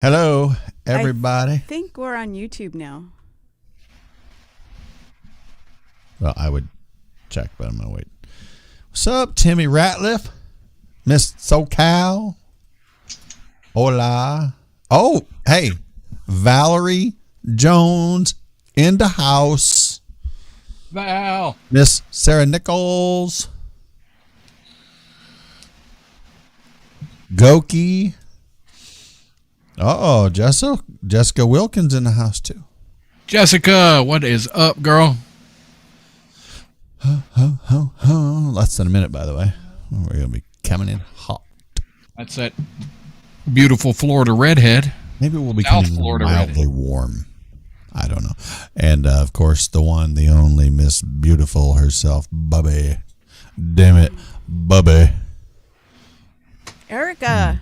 Hello, everybody. I think we're on YouTube now. Well, I would check, but I'm going to wait. What's up, Timmy Ratliff? Miss SoCal? Hola. Oh, hey, Valerie Jones in the house. Val. Miss Sarah Nichols. Goki. Oh, Jessica Wilkins in the house too. Jessica, what is up, girl? Less than a minute, by the way. We're going to be coming in hot. That's that beautiful Florida redhead. Maybe we'll be South coming Florida mildly warm. I don't know. And, of course, the one, the only Miss Beautiful herself, Bubby. Damn it, Bubby. Erica.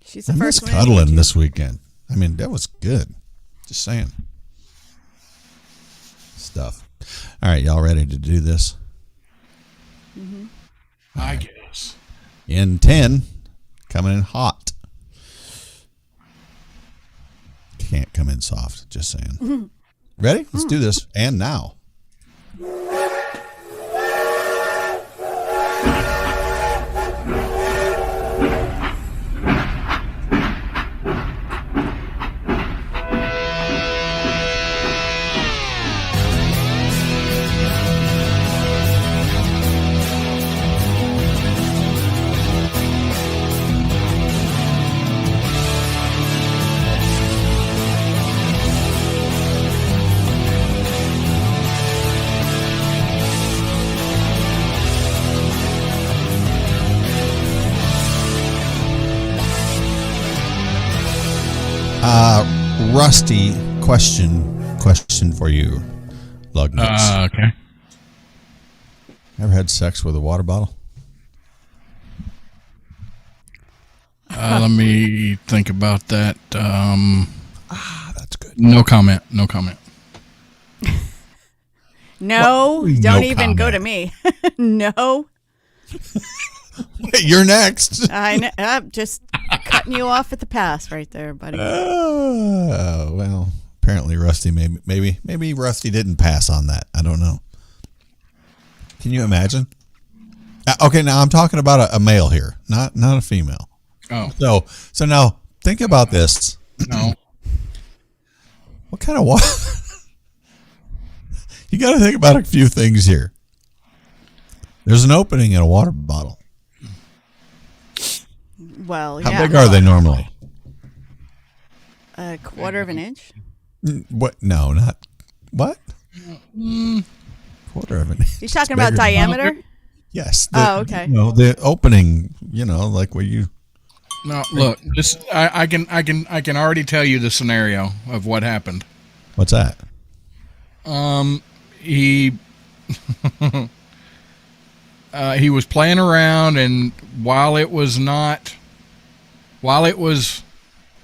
She's the I first missed one. cuddling this weekend. I mean, that was good. Just saying. Stuff. All right, y'all ready to do this? Mm-hmm. I guess. In 10, coming in hot. Can't come in soft, just saying. Mm-hmm. Ready? Let's do this. And now. Rusty question for you, lug nuts. Okay. Ever had sex with a water bottle? Let me think about that. That's good. No comment. No comment. No, What? don't No even go to comment. me. No. Wait, you're next. I'm just cutting you off at the pass right there, buddy. Well, apparently Rusty maybe Rusty didn't pass on that. I don't know. Can you imagine? Okay, now I'm talking about a male here, not a female. Oh. So now think about this. No. What kind of water? You got to think about a few things here. There's an opening in a water bottle. Well, How yeah. big are they normally? A quarter of an inch? What? No, not what? Quarter of an inch. He's talking about Bigger. diameter? Yes. Okay. The opening. Like where you. No. Look, this. I can already tell you the scenario of what happened. What's that? He. He was playing around, and while it was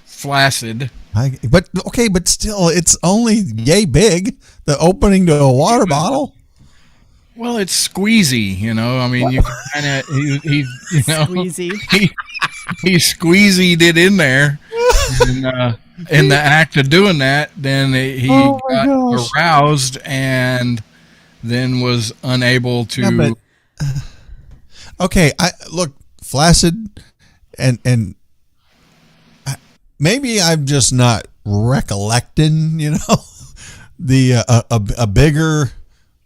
flaccid. But still, it's only yay big. The opening to a water bottle. Well, it's squeezy, I mean, you kind of he Squeezy. he squeezied it in there, and in the act of doing that, then he got aroused and then was unable to. Yeah, okay, I look flaccid, and maybe I'm just not recollecting. The a bigger,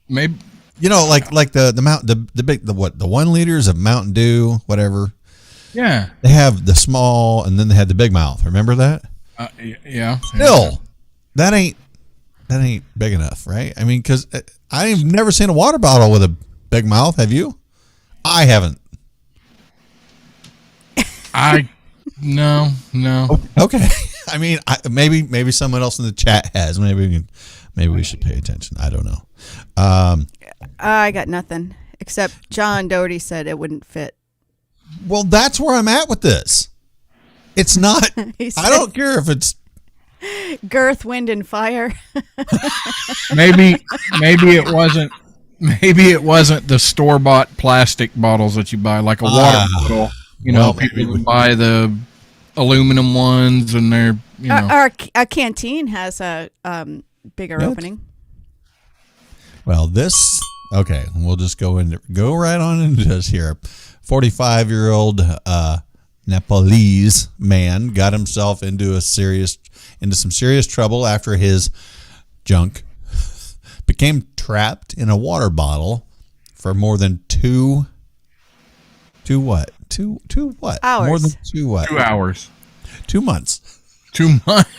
maybe like the 1 liters of Mountain Dew, whatever. Yeah, they have the small, and then they had the big mouth. Remember that? Yeah. Still, that ain't big enough, right? I mean, because I've never seen a water bottle with a big mouth. Have you? I haven't. No. Okay. I mean, maybe someone else in the chat has. Maybe we should pay attention. I don't know. I got nothing, except John Doherty said it wouldn't fit. Well, that's where I'm at with this. It's not. I don't care if it's girth, wind, and fire. maybe it wasn't. Maybe it wasn't the store-bought plastic bottles that you buy, like a water bottle. People buy the aluminum ones, and they're Our canteen has a bigger opening. Well, okay, we'll just go right on into this here. 45-year-old Nepalese man got himself into some serious trouble after his junk became trapped in a water bottle for more than two what? Hours. More than 2 what? 2 hours. 2 months. 2 months.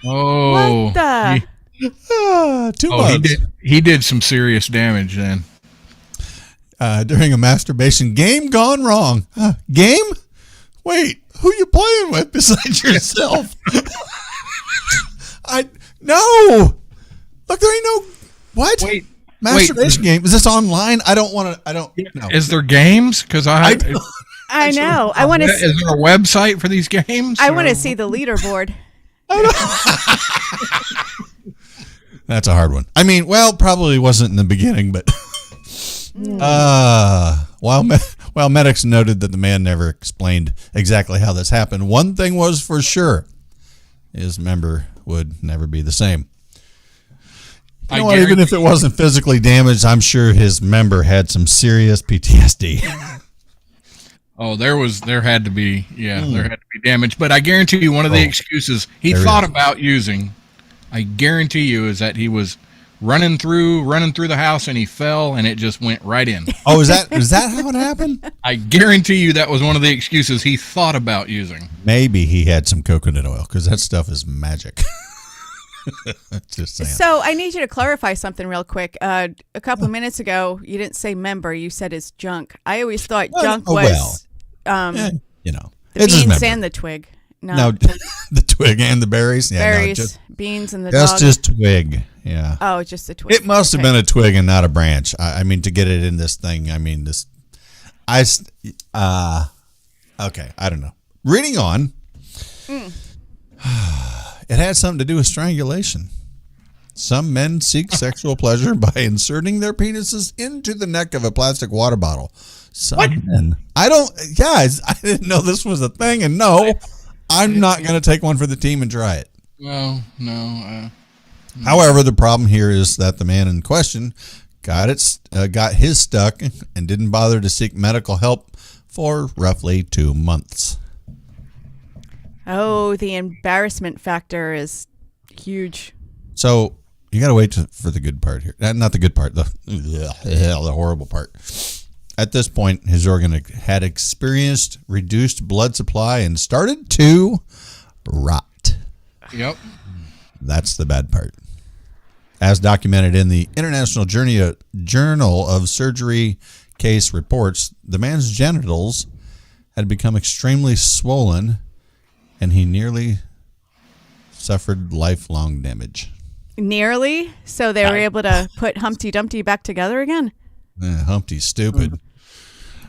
Oh. What the? 2 months. He did some serious damage then. During a masturbation game gone wrong. Game? Wait, who you playing with besides yourself? No. Look, there ain't no what? Wait. Masturbation game? Is this online? I don't want to. I don't know. Is there games? Because I know. I want to. Is there a website for these games? I want to see the leaderboard. That's a hard one. I mean, well, probably wasn't in the beginning, but while medics noted that the man never explained exactly how this happened, one thing was for sure: his member would never be the same. You know what, even if it wasn't physically damaged, I'm sure his member had some serious PTSD. Oh, there had to be damage. But I guarantee you one of the excuses he thought about using, I guarantee you, is that he was running through the house and he fell and it just went right in. Oh, is that how it happened? I guarantee you that was one of the excuses he thought about using. Maybe he had some coconut oil because that stuff is magic. Just saying. So I need you to clarify something real quick. A couple of minutes ago, you didn't say member. You said his junk. I always thought junk was, the it's beans and the twig. No, the twig and the berries. Yeah, berries, beans, and the dog. Just twig. Yeah. Oh, just the twig. It must have been a twig and not a branch. I mean, to get it in this thing. I mean, okay. I don't know. Reading on. It had something to do with strangulation. Some men seek sexual pleasure by inserting their penises into the neck of a plastic water bottle. Some men. I didn't know this was a thing, and no, I'm not going to take one for the team and try it. No. However, the problem here is that the man in question got his stuck and didn't bother to seek medical help for roughly 2 months. Oh, the embarrassment factor is huge. So you got to wait for the good part here. Not the good part, the horrible part. At this point, his organ had experienced reduced blood supply and started to rot. Yep. That's the bad part. As documented in the International Journal of Surgery case reports, the man's genitals had become extremely swollen and he nearly suffered lifelong damage. Nearly? So they were able to put Humpty Dumpty back together again? Humpty's stupid.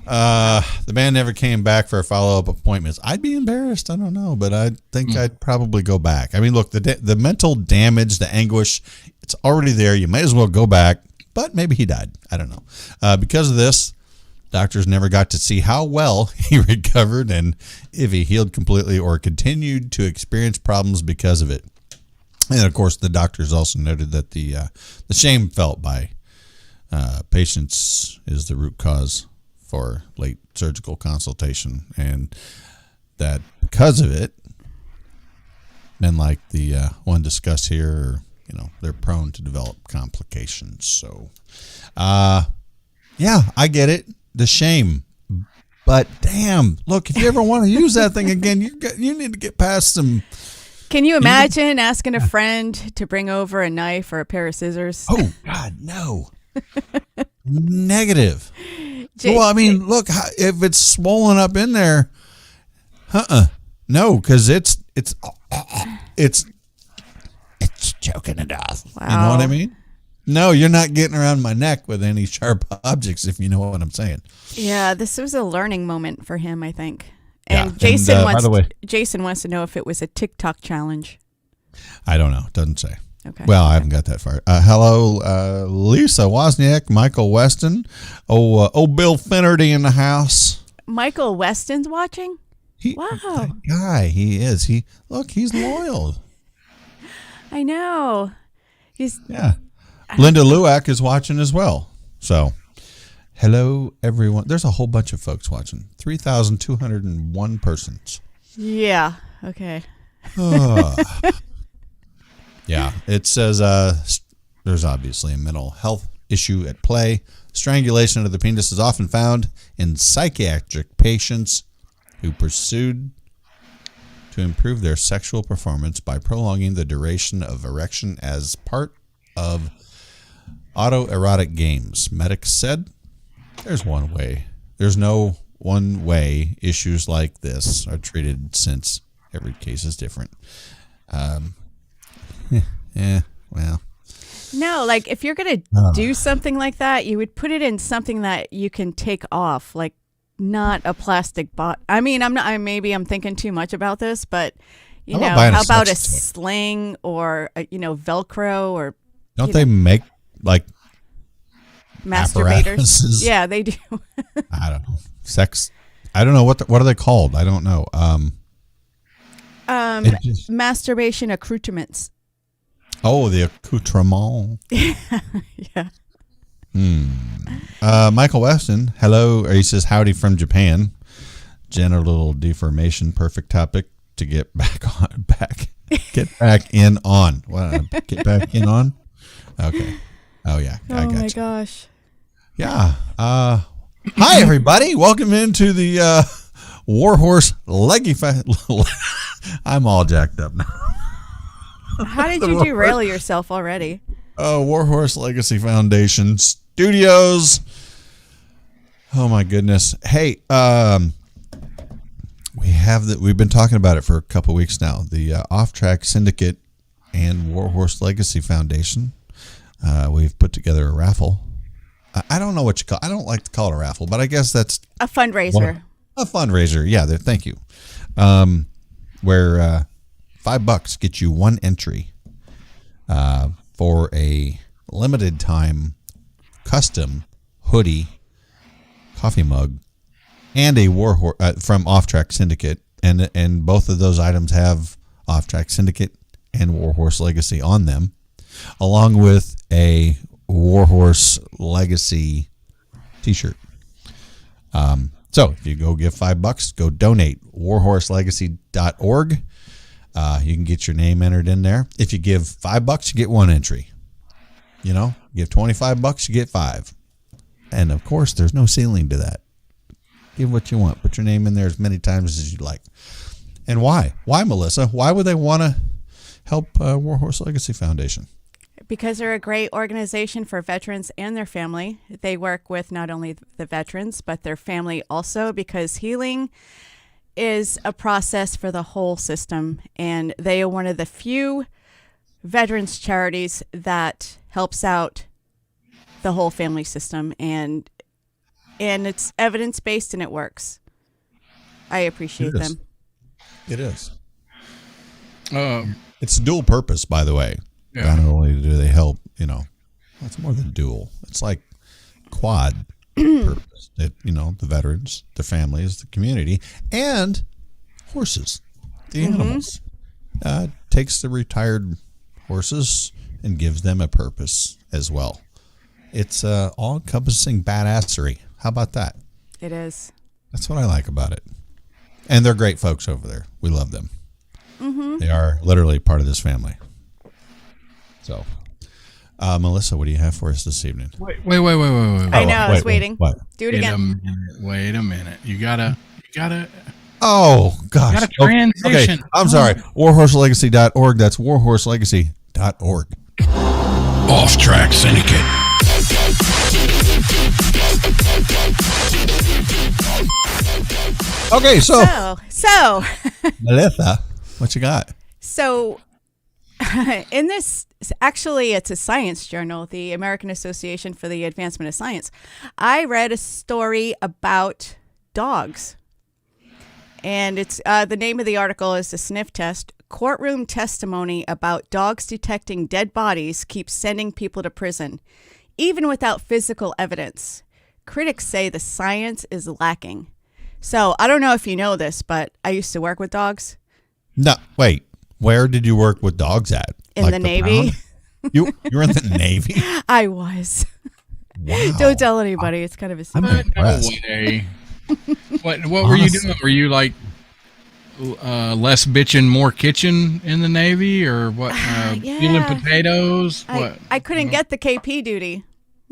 The man never came back for follow-up appointments. I'd be embarrassed. I don't know, but I think I'd probably go back. I mean, look, the mental damage, the anguish, it's already there. You might as well go back, but maybe he died. I don't know. Because of this, doctors never got to see how well he recovered and if he healed completely or continued to experience problems because of it. And, of course, the doctors also noted that the shame felt by patients is the root cause for late surgical consultation, and that because of it, men like the one discussed here, they're prone to develop complications. So, yeah, I get it. The shame. But damn, look, if you ever want to use that thing again, you need to get past some. Can you imagine asking a friend to bring over a knife or a pair of scissors? Oh, God, no. Negative. Well, I mean, look, if it's swollen up in there, no, because it's choking it off. Wow. You know what I mean? No, you're not getting around my neck with any sharp objects, if you know what I'm saying. Yeah, this was a learning moment for him, I think. Yeah, and Jason by the way, Jason wants to know if it was a TikTok challenge. I don't know. It doesn't say. Okay. Well, I haven't got that far. Hello, Lisa Wozniak, Michael Weston. Bill Finnerty in the house. Michael Weston's watching? Wow. That guy, he is. He's loyal. I know. Yeah. Linda Luack is watching as well. So, hello, everyone. There's a whole bunch of folks watching. 3,201 persons. Yeah. Okay. Yeah. It says there's obviously a mental health issue at play. Strangulation of the penis is often found in psychiatric patients who pursued to improve their sexual performance by prolonging the duration of erection as part of autoerotic games. Medics said there's one way. There's no one way issues like this are treated since every case is different. Well. No, like if you're going to do something like that, you would put it in something that you can take off, like not a plastic bot. I mean, maybe I'm thinking too much about this, but how about a sling or Velcro or don't they make like masturbators? Apparatuses? Yeah, they do. I don't know. Sex. I don't know what are they called? I don't know. Masturbation accoutrements. Oh, the accoutrement. Yeah. Michael Weston, hello. Or he says howdy from Japan. Genital deformation, perfect topic to get back in on. What? Get back in on? Okay. Oh yeah. I got my gosh. Yeah. Hi everybody. Welcome into the Warhorse Leggy. I'm all jacked up now. How did you derail yourself already? Warhorse Legacy Foundation Studios. Oh my goodness. Hey, we've been talking about it for a couple weeks now. The Track Syndicate and Warhorse Legacy Foundation. We've put together a raffle. I don't know what you call. I don't like to call it a raffle, but I guess that's a fundraiser. A fundraiser. Yeah. Thank you. Where $5 gets you one entry for a limited time custom hoodie, coffee mug, and a Warhorse from Off Track Syndicate, and both of those items have Off Track Syndicate and Warhorse Legacy on them, along with a Warhorse Legacy T-shirt. So if you go give $5, go donate warhorselegacy.org. You can get your name entered in there. If you give $5, you get one entry. Give $25, you get 5. And of course, there's no ceiling to that. Give what you want. Put your name in there as many times as you like. And why? Why, Melissa? Why would they want to help Warhorse Legacy Foundation? Because they're a great organization for veterans and their family. They work with not only the veterans, but their family also, because healing is a process for the whole system. And they are one of the few veterans charities that helps out the whole family system. And it's evidence-based and it works. I appreciate them. It is. It's dual purpose, by the way. Yeah. Not only do they help, it's more than dual. It's like quad purpose. That the veterans, the families, the community, and horses, the animals. Takes the retired horses and gives them a purpose as well. It's all-encompassing badassery. How about that? It is. That's what I like about it. And they're great folks over there. We love them. Mm-hmm. They are literally part of this family. So, Melissa, what do you have for us this evening? Wait. I know, I was waiting. What? Do it again. Wait a minute. You gotta. Oh, gosh. You gotta transition. Okay, I'm sorry. Warhorselegacy.org. That's warhorselegacy.org. Off Track Syndicate. Okay, so Melissa, what you got? So in this, actually it's a science journal, the American Association for the Advancement of Science. I read a story about dogs, and it's the name of the article is The Sniff Test. Courtroom testimony about dogs detecting dead bodies keeps sending people to prison, even without physical evidence. Critics say the science is lacking. So I don't know if you know this, but I used to work with dogs No, wait. Where did you work with dogs at? in Like the Navy. pound? You were in the Navy? I was. Wow. Don't tell anybody. It's kind of a I'm secret. impressed. No way. What were you doing? Were you like less bitching, more kitchen in the Navy, or what? Yeah. Peeling potatoes? What? I couldn't get the KP duty.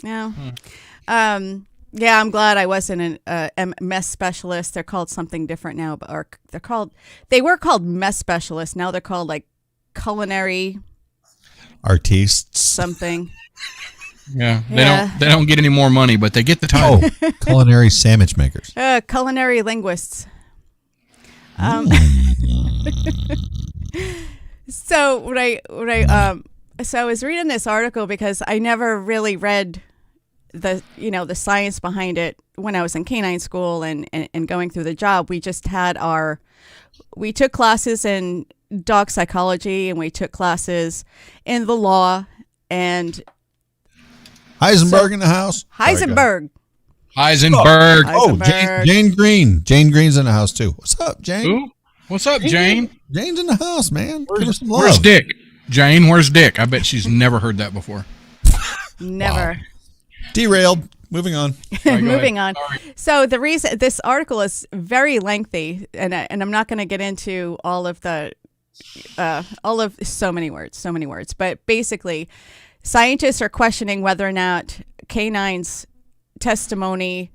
No. Yeah, I'm glad I wasn't a mess specialist. They're called something different now, or they were called mess specialists. Now they're called like culinary Artistes. something. Yeah, Yeah. they don't get any more money, but they get the title. Oh, culinary sandwich makers. Culinary linguists. So when I so I was reading this article because I never really read the science behind it when I was in canine school and going through the job. We just had we took classes in dog psychology and we took classes in the law and Heisenberg in the house. Heisenberg. Heisenberg. Oh, Heisenberg. Jane Green. Jane Green's in the house too. What's up, Jane? Who? What's up, Jane? Jane's in the house, man. Give her some love. Where's Dick? Jane, where's Dick? I bet she's never heard that before. Never. Wow. Derailed. Moving on. Sorry, go Moving ahead. on. Sorry. So the reason this article is very lengthy, and I'm not going to get into all of so many words, but basically, scientists are questioning whether or not canines' testimony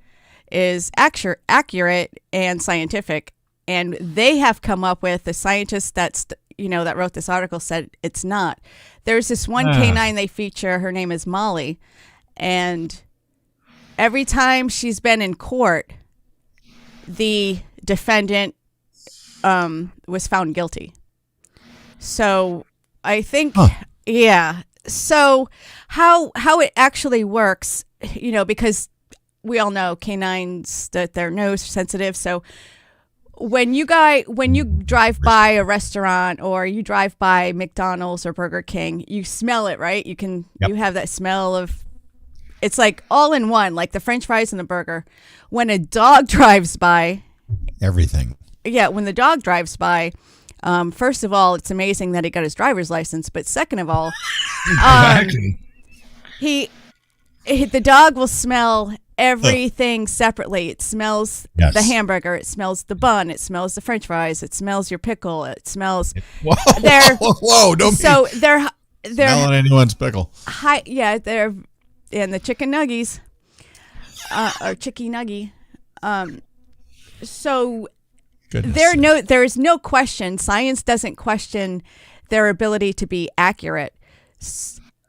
is accurate and scientific, and they have come up with the scientist that wrote this article said it's not. There's this one canine they feature. Her name is Molly, and every time she's been in court, the defendant was found guilty. So I think, yeah. So how it actually works, because we all know canines that they're nose sensitive. So when you drive by a restaurant or you drive by McDonald's or Burger King, you smell it, right? You have that smell of. It's like all in one, like the French fries and the burger. When a dog drives by, Everything. yeah, when the dog drives by, first of all, it's amazing that he got his driver's license. But second of all, Exactly. the dog will smell everything separately. It smells Yes. the hamburger. It smells the bun. It smells the French fries. It smells your pickle. It smells. Whoa, They're- whoa, don't So be they're smelling anyone's pickle. high. Yeah, they're in the chicken nuggies, or chicky nuggy. So Goodness. there is no question. Science doesn't question their ability to be accurate.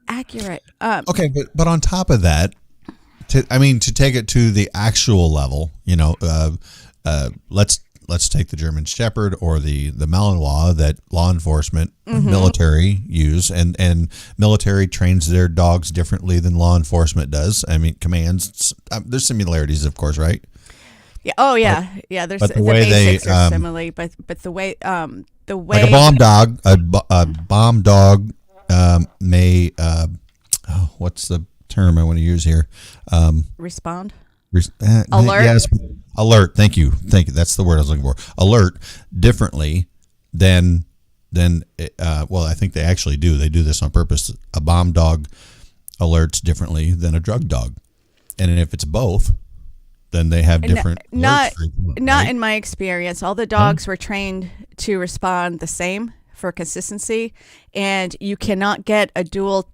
Accurate. Okay, but on top of that, to take it to the actual level, let's take the German Shepherd or the Malinois that law enforcement, military use, and military trains their dogs differently than law enforcement does. I mean, commands. There's similarities, of course, right? Yeah. Oh yeah. Yeah. There's but the the way basics they, are similar, but the way Like a bomb dog may. What's the term I want to use here? respond. Alert. Yes, alert. Thank you. That's the word I was looking for. Alert differently than well, I think they actually do. They do this on purpose. A bomb dog alerts differently than a drug dog, and if it's both, then they have different. Not right? in my experience. All the dogs were trained to respond the same for consistency, and you cannot get a dual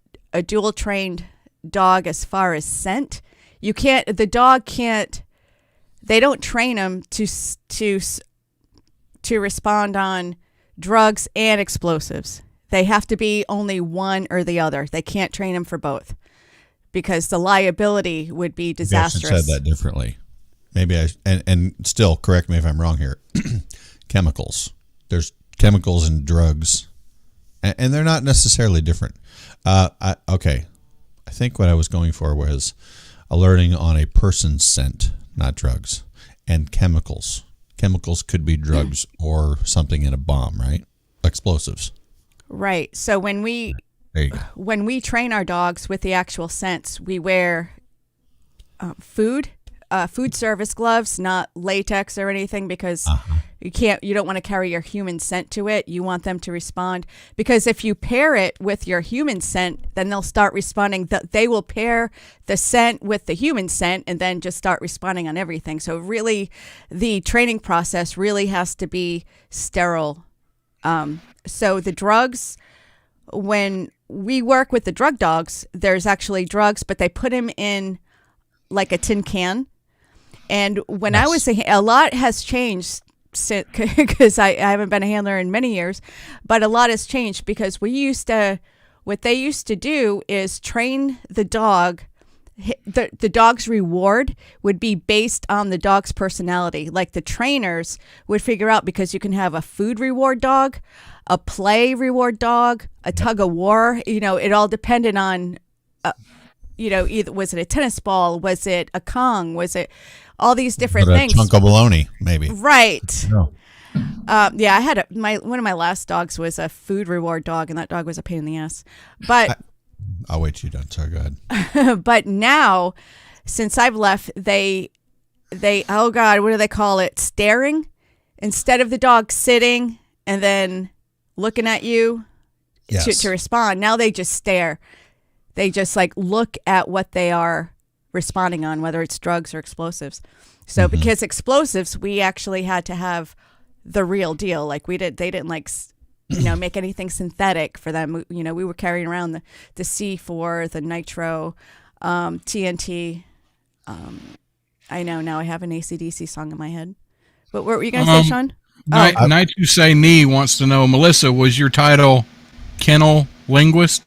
trained dog as far as scent. You can't. The dog can't. They don't train them to respond on drugs and explosives. They have to be only one or the other. They can't train them for both because the liability would be disastrous. Maybe I should said that differently. Maybe and still correct me if I'm wrong here. Chemicals. There's chemicals and drugs, and they're not necessarily different. Okay. I think what I was going for was alerting on a person's scent, not drugs, and chemicals. Chemicals could be drugs or something in a bomb, right? Explosives. Right. So when we train our dogs with the actual scents, we wear food food service gloves, not latex or anything, because you don't want to carry your human scent to it. You want them to respond, because if you pair it with your human scent, then they'll start responding. They will pair the scent with the human scent and then just start responding on everything. So really, the training process really has to be sterile. So the drugs, when we work with the drug dogs, there's actually drugs, but they put them in like a tin can. And when I was a lot has changed since, because I haven't been a handler in many years, but a lot has changed, because what they used to do is train the dog. The dog's reward would be based on the dog's personality. Like the trainers would figure out, because you can have a food reward dog, a play reward dog, a tug of war. It all depended on, either was it a tennis ball, was it a Kong, was it all these different things. A chunk of bologna, maybe. Right. No. Yeah, I had one of my last dogs was a food reward dog, and that dog was a pain in the ass. But I'll wait till you're done. Sorry, go ahead. But now, since I've left, they oh God, what do they call it? Staring. Instead of the dog sitting and then looking at you to respond, now they just stare. They just look at what they are responding on, whether it's drugs or explosives. So because explosives, we actually had to have the real deal. They didn't make anything synthetic for them. We were carrying around the C4, the nitro, TNT. I know now I have an AC/DC song in my head. But what were you going to say, Sean? Night You Say Knee wants to know, Melissa, was your title kennel linguist?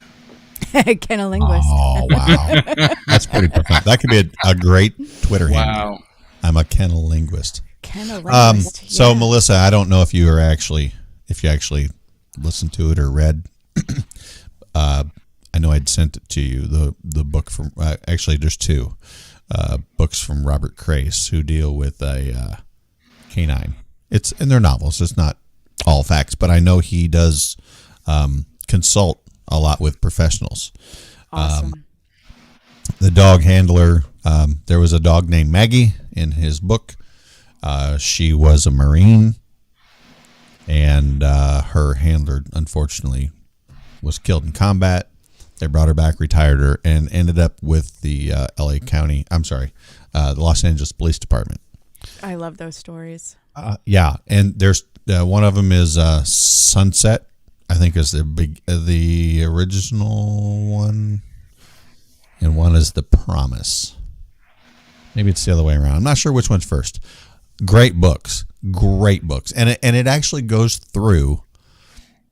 Kennel linguist. Oh, wow. That's pretty profound. That could be a great Twitter handle. Wow. I'm a kennel linguist. Kennel linguist. So, Melissa, I don't know if you actually listened to it or read. I know I'd sent it to you, the book from, actually there's two books from Robert Crace who deal with a canine. And they're novels. It's not all facts, but I know he does consult a lot with professionals. Awesome. The dog handler, there was a dog named Maggie in his book. She was a Marine, and her handler, unfortunately, was killed in combat. They brought her back, retired her, and ended up with the the Los Angeles Police Department. I love those stories. Yeah, and there's one of them is Sunset. I think is the original one, and one is The Promise. Maybe it's the other way around. I'm not sure which one's first. Great books, and it actually goes through,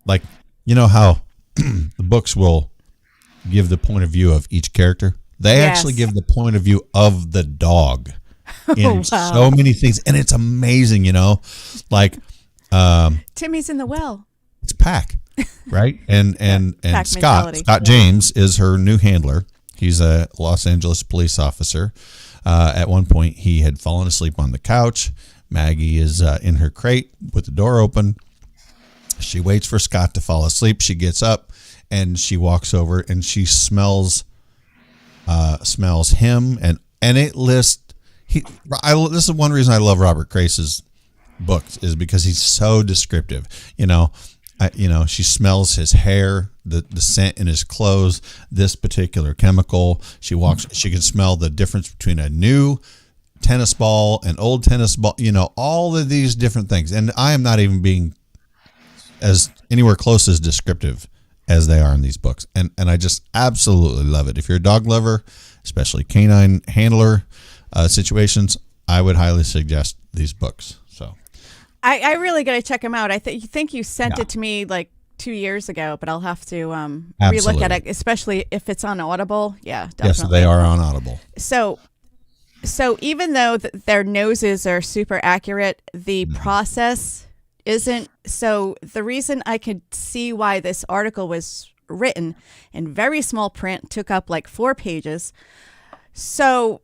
how the books will give the point of view of each character. They actually give the point of view of the dog in so many things, and it's amazing. Timmy's in the well. It's Pack, right? And Pack Scott James is her new handler. He's a Los Angeles police officer. At one point, he had fallen asleep on the couch. Maggie is in her crate with the door open. She waits for Scott to fall asleep. She gets up and she walks over and she smells him and it lists. This is one reason I love Robert Crace's books, is because he's so descriptive. She smells his hair, the scent in his clothes, this particular chemical. She can smell the difference between a new tennis ball, an old tennis ball, all of these different things. And I am not even being as anywhere close as descriptive as they are in these books. And I just absolutely love it. If you're a dog lover, especially canine handler situations, I would highly suggest these books. So I really got to check them out. I think you sent it to me 2 years ago, but I'll have to relook at it, especially if it's on Audible. Yeah, definitely. Yes, they are on Audible. So even though their noses are super accurate, the process isn't. So the reason I could see why this article was written in very small print, took up 4 pages. So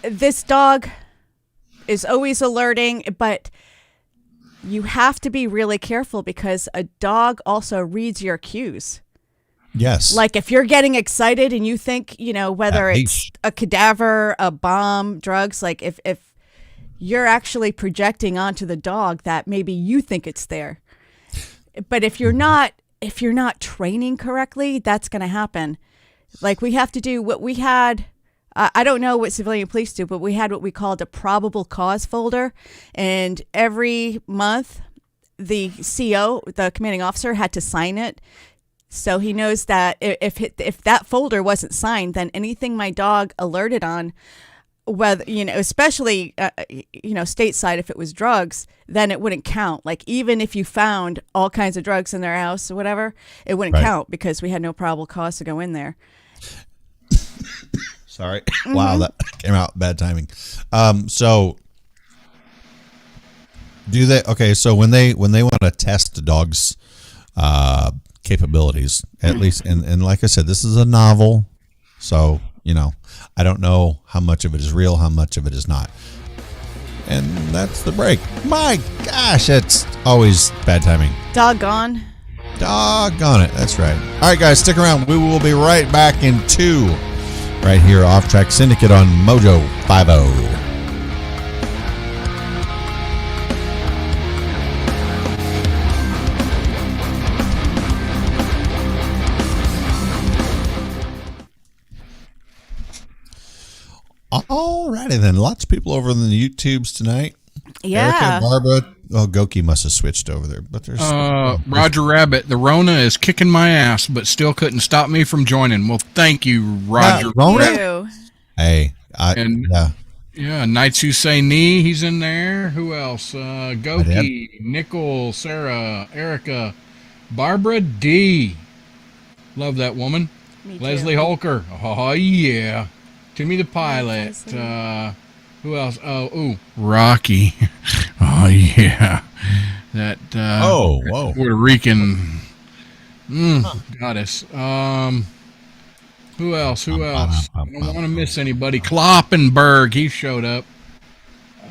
this dog is always alerting, but you have to be really careful because a dog also reads your cues. Yes. Like if you're getting excited and you think, whether At it's least. a cadaver, a bomb, drugs, like if you're actually projecting onto the dog that maybe you think it's there. But if you're not training correctly, that's going to happen. Like we have to do what we had. I don't know what civilian police do, but we had what we called a probable cause folder. And every month the CO, the commanding officer, had to sign it. So he knows that if that folder wasn't signed, then anything my dog alerted on, whether, especially, stateside, if it was drugs, then it wouldn't count. Like even if you found all kinds of drugs in their house or whatever, it wouldn't count because we had no probable cause to go in there. Sorry. Wow, that came out bad timing. So do they? Okay, so when they want to test the dog's capabilities, at least, and like I said, this is a novel, so I don't know how much of it is real, how much of it is not. And that's the break. My gosh, that's always bad timing. Doggone it. That's right. All right, guys, stick around. We will be right back in 2 right here off Track Syndicate on Mojo 50. Alrighty then. Lots of people over in the YouTubes tonight. Yeah. Erica, Barbara. Oh, Goki must have switched over there. But there's Roger Rabbit. The Rona is kicking my ass, but still couldn't stop me from joining. Well, thank you, Roger. Rona? Hey. Yeah, Knights Who Say Knee, he's in there. Who else? Goki, Nickel, Sarah, Erica, Barbara D. Love that woman. Me too. Leslie Holker. Oh, yeah. Timmy the Pilot. Who else? Rocky. Oh, yeah. That whoa. Puerto Rican goddess. Who else? I don't want to miss anybody. Kloppenberg, he showed up.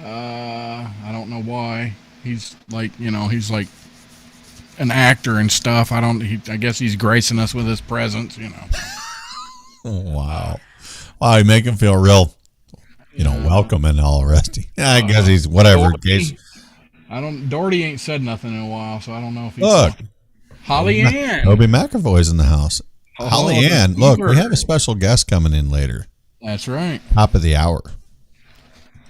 I don't know why. He's like, he's like an actor and stuff. I guess he's gracing us with his presence, Wow. Wow, you make him feel real, welcome and all rusty. Yeah, I guess he's whatever. Doherty ain't said nothing in a while, so I don't know if he's. Look. Holly Ann. Toby McAvoy's in the house. Holly Ann, look, we have a special guest coming in later. That's right. Top of the hour.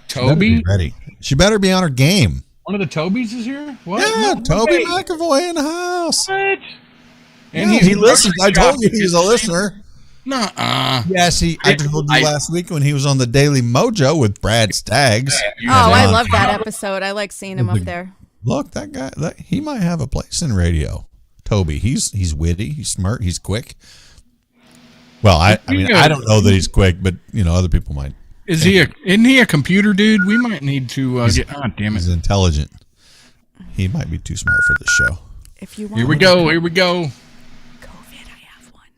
Toby? Ready. She better be on her game. One of the Tobys is here? What? Yeah, Toby McAvoy in the house. What? And he listens. I told you he's a listener. Nuh-uh. Yes, I told you last week when he was on the Daily Mojo with Brad Staggs. I love that episode. I like seeing him up there. Look, that guy, he might have a place in radio. Toby, he's witty, he's smart, he's quick. Well, I don't know that he's quick, but other people might. Isn't he a computer dude? We might need to get. Oh, damn it! He's intelligent. He might be too smart for this show. If you want. Here we go. COVID, I have one.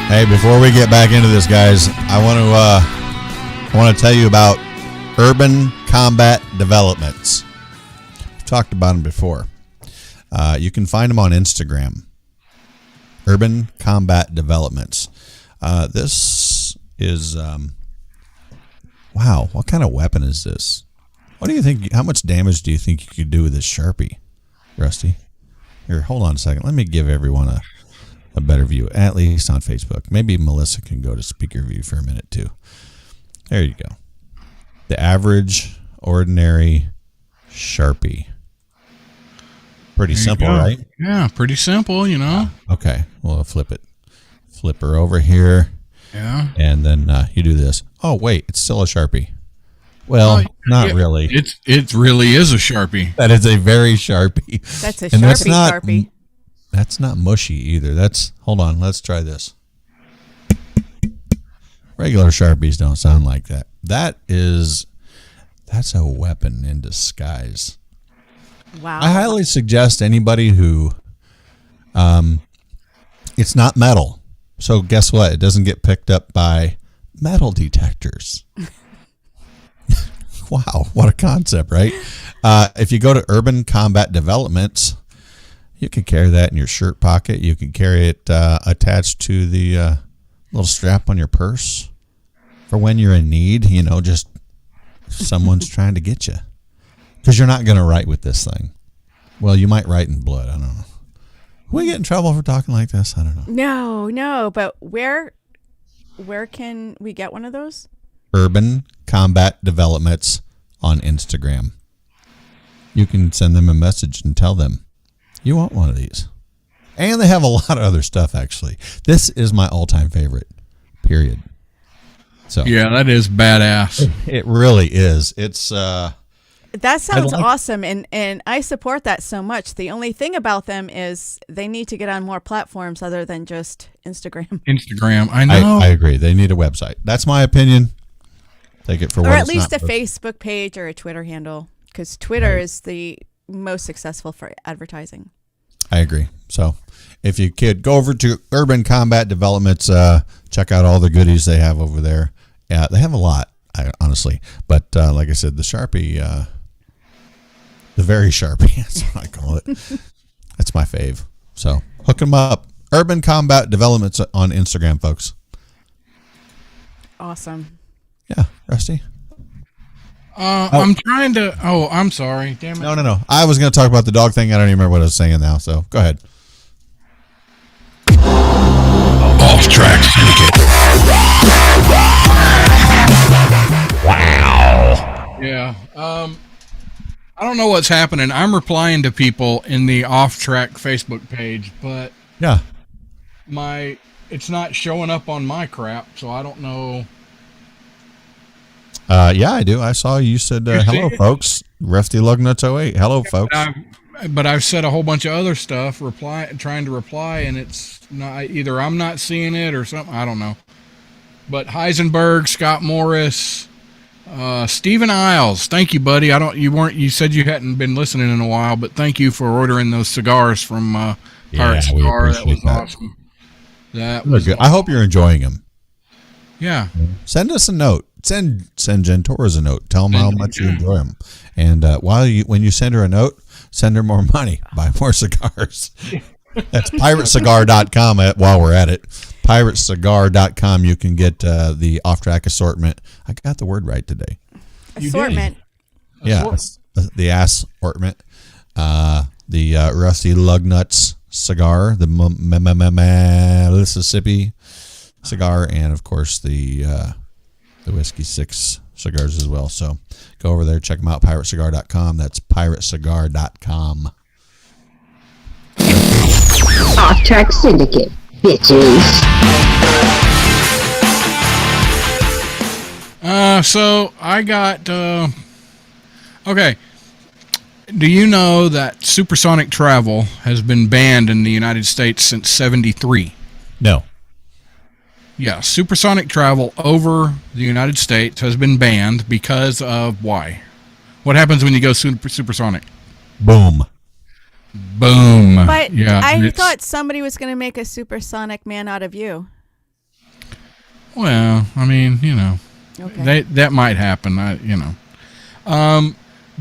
Hey, before we get back into this, guys, I want to tell you about Urban Combat Developments. We've talked about them before. You can find them on Instagram. Urban Combat Developments. This is wow. What kind of weapon is this? What do you think? How much damage do you think you could do with this Sharpie, Rusty? Here, hold on a second. Let me give everyone a better view, at least on Facebook. Maybe Melissa can go to speaker view for a minute too. There you go. The average, ordinary Sharpie. Pretty simple, right? Yeah, pretty simple, Okay, well, flip it. Flip her over here. Yeah. And then you do this. Oh, wait, it's still a Sharpie. Well, not really. It really is a Sharpie. That is a very Sharpie. That's a Sharpie. That's not mushy either. Hold on, let's try this. Regular Sharpies don't sound like that. That's a weapon in disguise. Wow. I highly suggest anybody who It's not metal. So guess what? It doesn't get picked up by metal detectors. Wow, what a concept, right? If you go to Urban Combat Developments, you can carry that in your shirt pocket. You can carry it attached to the little strap on your purse for when you're in need, just someone's trying to get you. Because you're not going to write with this thing. Well, you might write in blood. I don't know. We get in trouble for talking like this? I don't know. No, but where can we get one of those? Urban Combat Developments on Instagram. You can send them a message and tell them you want one of these. And they have a lot of other stuff, actually. This is my all-time favorite, period. So Yeah, that is badass. it really is. It's That sounds awesome, and I support that so much. The only thing about them is they need to get on more platforms other than just Instagram. Instagram, I know. I agree. They need a website. That's my opinion. Take it for what Or it's at least not. a Facebook page or a Twitter handle, because Twitter is the most successful for advertising. I agree. So if you could go over to Urban Combat Developments, check out all the goodies they have over there. Yeah, they have a lot, honestly. But like I said, the Sharpie, the very Sharpie, that's what I call it. That's my fave. So hook them up. Urban Combat Developments on Instagram, folks. Awesome. Yeah, Rusty. I'm trying to. Oh, I'm sorry. Damn it. No. I was going to talk about the dog thing. I don't even remember what I was saying now. So go ahead. Off Track Syndicate. Wow. Yeah. I don't know what's happening. I'm replying to people in the Off Track Facebook page, but Yeah. it's not showing up on my crap, so I don't know. Yeah, I do. I saw you said, hello, folks. Rusty Lugnuts 08. Hello, folks. But I've said a whole bunch of other stuff, trying to reply, and it's not either I'm not seeing it or something. I don't know. But Heisenberg, Scott Morris, Stephen Isles, thank you, buddy. You said you hadn't been listening in a while, but thank you for ordering those cigars from Pirate Cigar. That was awesome. That was good. awesome. I hope you're enjoying them. Yeah. Send us a note. Send Jen Torres a note. Tell them how much you enjoy them. And when you send her a note, send her more money. Buy more cigars. That's piratecigar.com while we're at it. Piratecigar.com. You can get the off-track assortment. I got the word right today. Assortment. Yeah, the assortment. The Rusty Lugnuts cigar, the Mississippi cigar, and of course the Whiskey 6 cigars as well. So go over there, check them out, piratecigar.com. That's piratecigar.com. Off Track Syndicate, bitches. So I got, okay. Do you know that supersonic travel has been banned in the United States since '73? No. Yeah, supersonic travel over the United States has been banned because of why? What happens when you go supersonic? Boom. Boom. But yeah, I thought somebody was going to make a supersonic man out of you. Well, I mean, Okay. that might happen.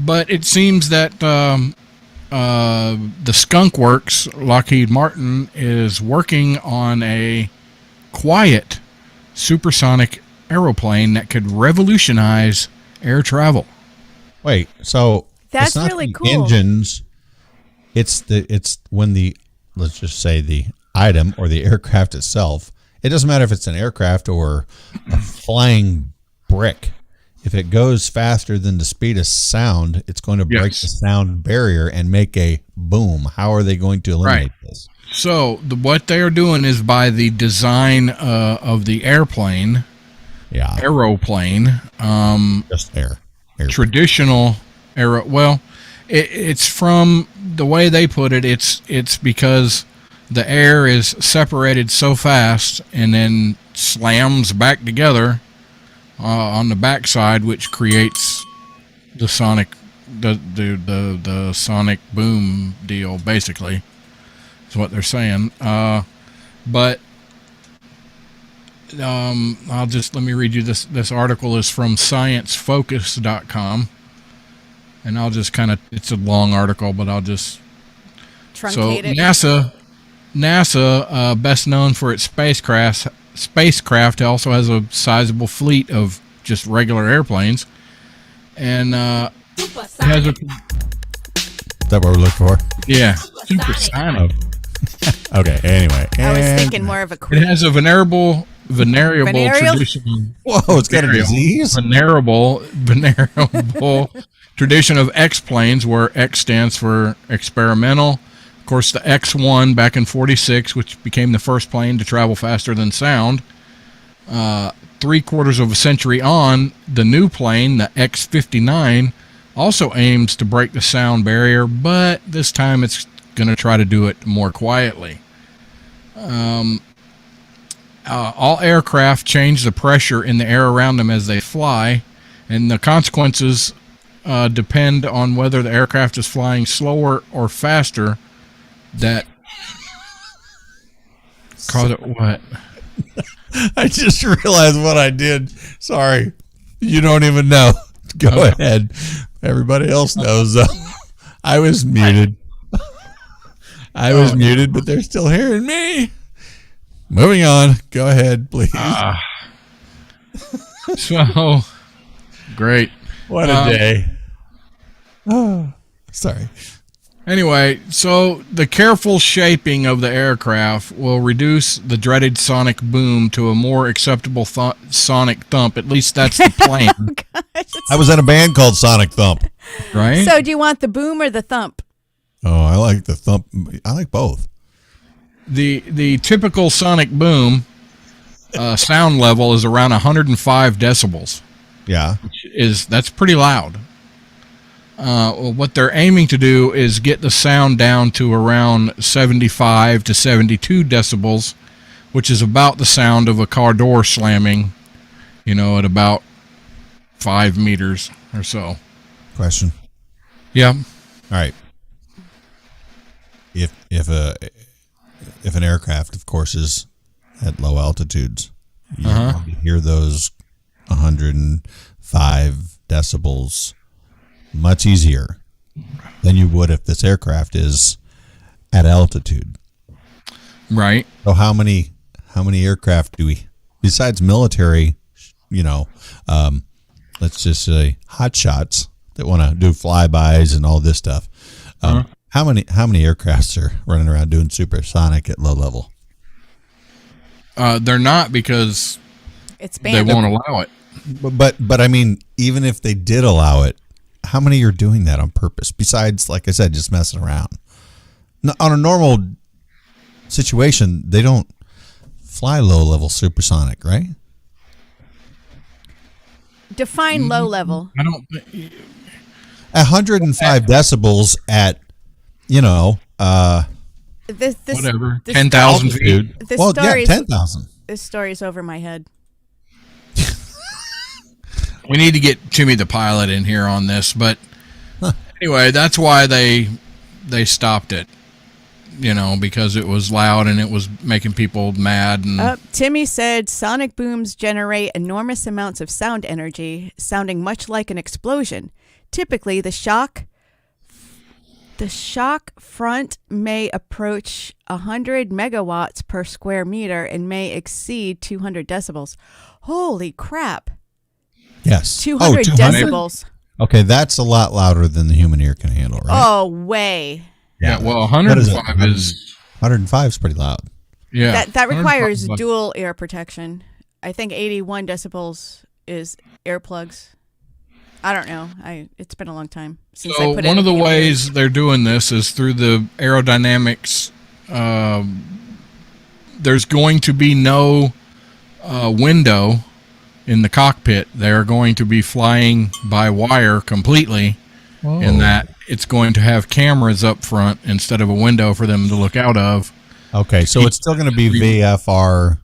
But it seems that the Skunk Works, Lockheed Martin, is working on a quiet supersonic aeroplane that could revolutionize air travel. Wait, so That's it's not really the cool. engines. It's when let's just say the item or the aircraft itself. It doesn't matter if it's an aircraft or a flying brick. If it goes faster than the speed of sound, it's going to break the sound barrier and make a boom. How are they going to eliminate this? So what they are doing is by the design of the airplane, aeroplane, just air. traditional aero. Well, it's from the way they put it. It's because the air is separated so fast and then slams back together on the backside, which creates the sonic, the sonic boom deal. Basically, is what they're saying. But let me read you this. This article is from sciencefocus.com, and I'll just it's a long article, but I'll just Truncate it. NASA, best known for its spacecraft, also has a sizable fleet of just regular airplanes, and has a, Is that what we're looking for? yeah, supersonic. Okay. Anyway, I was and- thinking more of a It queen. has a venerable Venereal? tradition. Whoa, it's got a disease. Venerable tradition of X planes, where X stands for experimental. Of course, the X-1 back in '46, which became the first plane to travel faster than sound. 3/4 of a century on, the new plane, the X-59, also aims to break the sound barrier, but this time it's going to try to do it more quietly. All aircraft change the pressure in the air around them as they fly, and the consequences depend on whether the aircraft is flying slower or faster. That called it what? I just realized what I did. Sorry. You don't even know. Go ahead. Everybody else knows, though. I was muted. I was muted, but they're still hearing me. Moving on. Go ahead, please. So great. What a day. Oh, sorry. Anyway, so the careful shaping of the aircraft will reduce the dreaded sonic boom to a more acceptable sonic thump. At least that's the plan, I was in a band called Sonic Thump. right? So, do you want the boom or the thump? Oh, I like the thump. I like both. The typical sonic boom sound level is around 105 decibels. Yeah. That's pretty loud. What they're aiming to do is get the sound down to around 75 to 72 decibels, which is about the sound of a car door slamming, at about 5 meters or so. Question. Yeah. All right. If an aircraft, of course, is at low altitudes, you hear those 105 decibels much easier than you would if this aircraft is at altitude. Right. So how many aircraft do we, besides military, let's just say hot shots that want to do flybys and all this stuff? How many aircrafts are running around doing supersonic at low level? They're not, because It's they banned. won't allow it. But I mean, even if they did allow it, how many are doing that on purpose? Besides, like I said, just messing around. On a normal situation, they don't fly low-level supersonic, right? Define low level. I don't. 105 decibels at, This Whatever. this 10,000 feet. This well, yeah, story's 10,000. this story's over my head. We need to get Timmy the pilot in here on this, but anyway, that's why they stopped it. Because it was loud and it was making people mad. And Timmy said sonic booms generate enormous amounts of sound energy, sounding much like an explosion. Typically, the shock front may approach 100 megawatts per square meter and may exceed 200 decibels. Holy crap! Yes. 200 decibels. Okay, that's a lot louder than the human ear can handle, right? Oh, way. yeah, well, What is it? 105 is 105 is pretty loud. yeah. That requires 105. dual ear protection. I think 81 decibels is earplugs. I don't know. It's been a long time since I So put it one in of the ears. ways they're doing this is through the aerodynamics. There's going to be no window in the cockpit. They're going to be flying by wire completely, in that it's going to have cameras up front instead of a window for them to look out of. Okay, so it's still going to be VFR.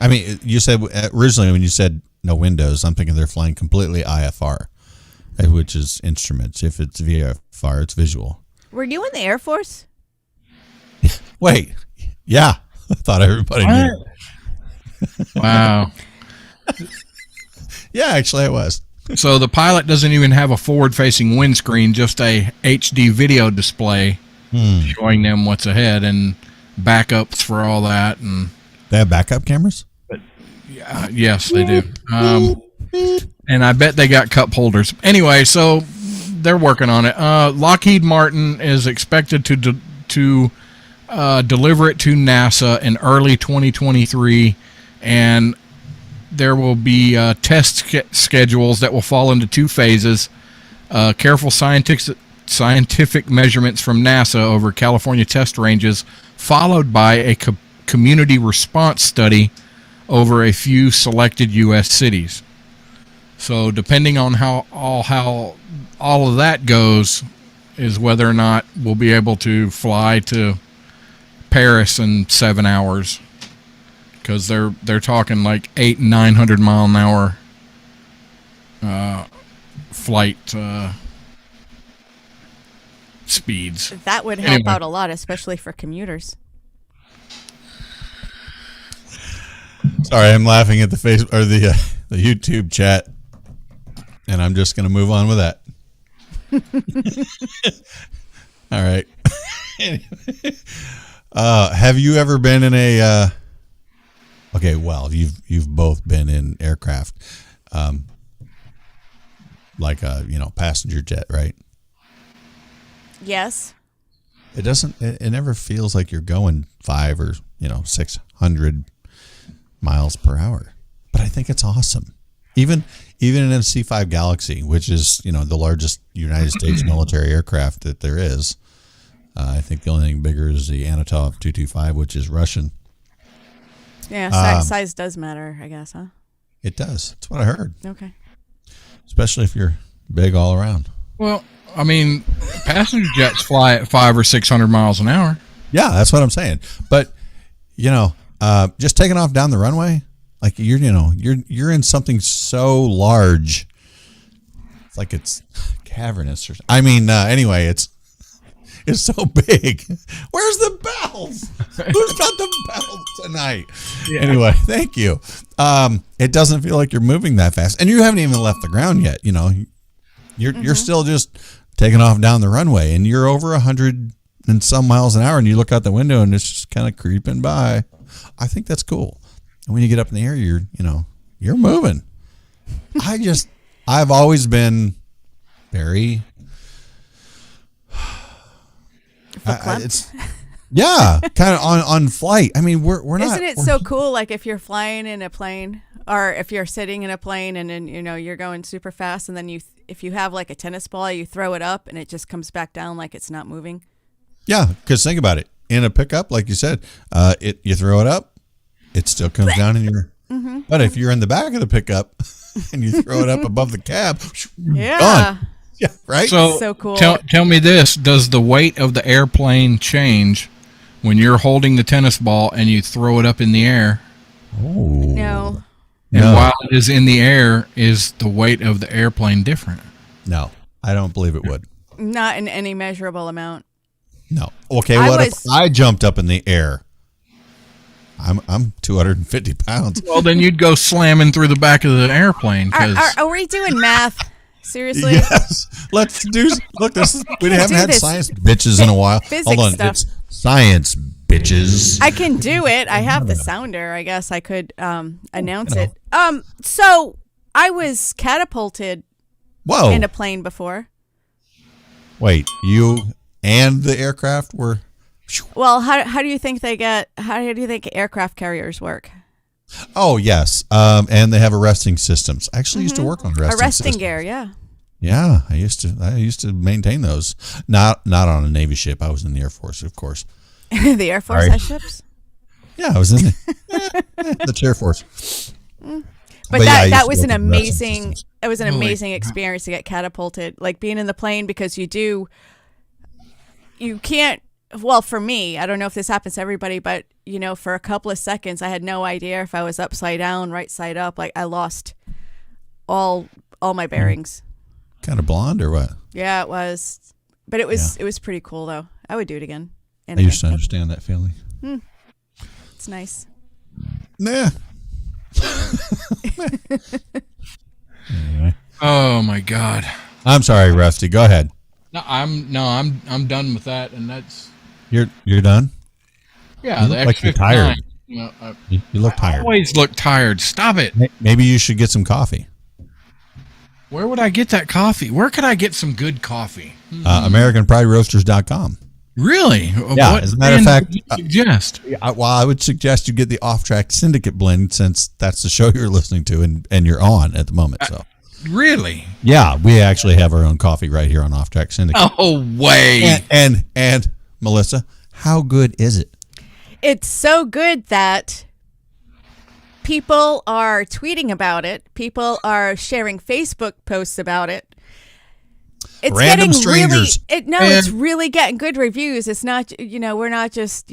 I mean, you said originally when you said no windows, I'm thinking they're flying completely IFR, which is instruments. If it's VFR, it's visual. Were you in the Air Force? Wait, yeah. I thought everybody knew. Wow. Yeah, actually, I was. So the pilot doesn't even have a forward-facing windscreen, just a HD video display showing them what's ahead and backups for all that. And They have backup cameras? yes, they do. And I bet they got cup holders. Anyway, so they're working on it. Lockheed Martin is expected to deliver it to NASA in early 2023, and there will be test schedules that will fall into 2 phases. Careful scientific measurements from NASA over California test ranges, followed by a community response study over a few selected U.S. cities. So depending on how all of that goes is whether or not we'll be able to fly to Paris in 7 hours, because they're talking like 800 and 900 mile an hour flight speeds. That would help out a lot, especially for commuters. Sorry, I'm laughing at the the YouTube chat, and I'm just going to move on with that. All right. Have you ever been in a? Okay, well, you've both been in aircraft, like a passenger jet, right? Yes. It doesn't. It never feels like you're going 500 or 600 miles per hour, but I think it's awesome. Even in a C-5 Galaxy, which is the largest United States military aircraft that there is. I think the only thing bigger is the Antonov 225, which is Russian. Yeah, size does matter, I guess, huh? It does. That's what I heard. Okay. Especially if you're big all around. Well, I mean, passenger jets fly at 500 or 600 miles an hour. Yeah, that's what I'm saying. But just taking off down the runway, like you're in something so large, it's like it's cavernous. Anyway, it's so big. Where's the bells? Who's got the bells tonight? Yeah. Anyway, thank you. It doesn't feel like you're moving that fast, and you haven't even left the ground yet. You're still just taking off down the runway, and you're over 100 and some miles an hour, and you look out the window, and it's just kind of creeping by. I think that's cool. And when you get up in the air, you're moving. I've always been very. It's kind of on flight. I mean, we're not. Isn't it so cool? Like if you're flying in a plane, or if you're sitting in a plane, and then you're going super fast, and then if you have like a tennis ball, you throw it up, and it just comes back down like it's not moving. Yeah, because think about it. In a pickup, like you said, you throw it up, it still comes down in your. Mm-hmm. But if you're in the back of the pickup and you throw it up above the cab, gone. Yeah, right. So cool. Tell me this: does the weight of the airplane change when you're holding the tennis ball and you throw it up in the air? Oh no. And while it is in the air, is the weight of the airplane different? No, I don't believe it would. Not in any measurable amount. No. Okay, if I jumped up in the air? I'm 250 pounds. Well, then you'd go slamming through the back of the airplane. Are we doing math? Seriously? Yes. Let's do. Look, we haven't had science bitches in a while. Hold on, stuff. it's science bitches. I can do it. I have the sounder. I guess I could announce it. So I was catapulted. Whoa. In a plane before. Wait, you and the aircraft were. Well, how do you think aircraft carriers work? Oh yes, and they have arresting systems. I actually used to work on arresting systems. Gear, yeah. Yeah, I used to maintain those. Not on a Navy ship. I was in the Air Force, of course. The Air Force has ships? Yeah, I was in the Air Force. But that was an amazing experience to get catapulted, like being in the plane, because you can't. Well, for me, I don't know if this happens to everybody, but for a couple of seconds, I had no idea if I was upside down, right side up. Like I lost all my bearings. Kind of blonde or what? Yeah, it was, but it was pretty cool though. I would do it again. I used to understand that feeling. It's nice. Nah. Anyway. Oh my God. I'm sorry, Rusty. Go ahead. I'm done with that, and that's You're done? yeah. You The look like you're X59, tired. You know, You look I tired. always look tired. Stop it. Maybe you should get some coffee. Where would I get that coffee? Where could I get some good coffee? AmericanPrideRoasters.com. Really? Yeah, What as a matter of brand fact, would you suggest? I would suggest you get the Off-Track Syndicate blend since that's the show you're listening to and you're on at the moment. So, Really? yeah, we actually have our own coffee right here on Off-Track Syndicate. Oh, way. And Melissa, how good is it? It's so good that people are tweeting about it. People are sharing Facebook posts about it. It's Random getting strangers. it's really getting good reviews. It's not, we're not just,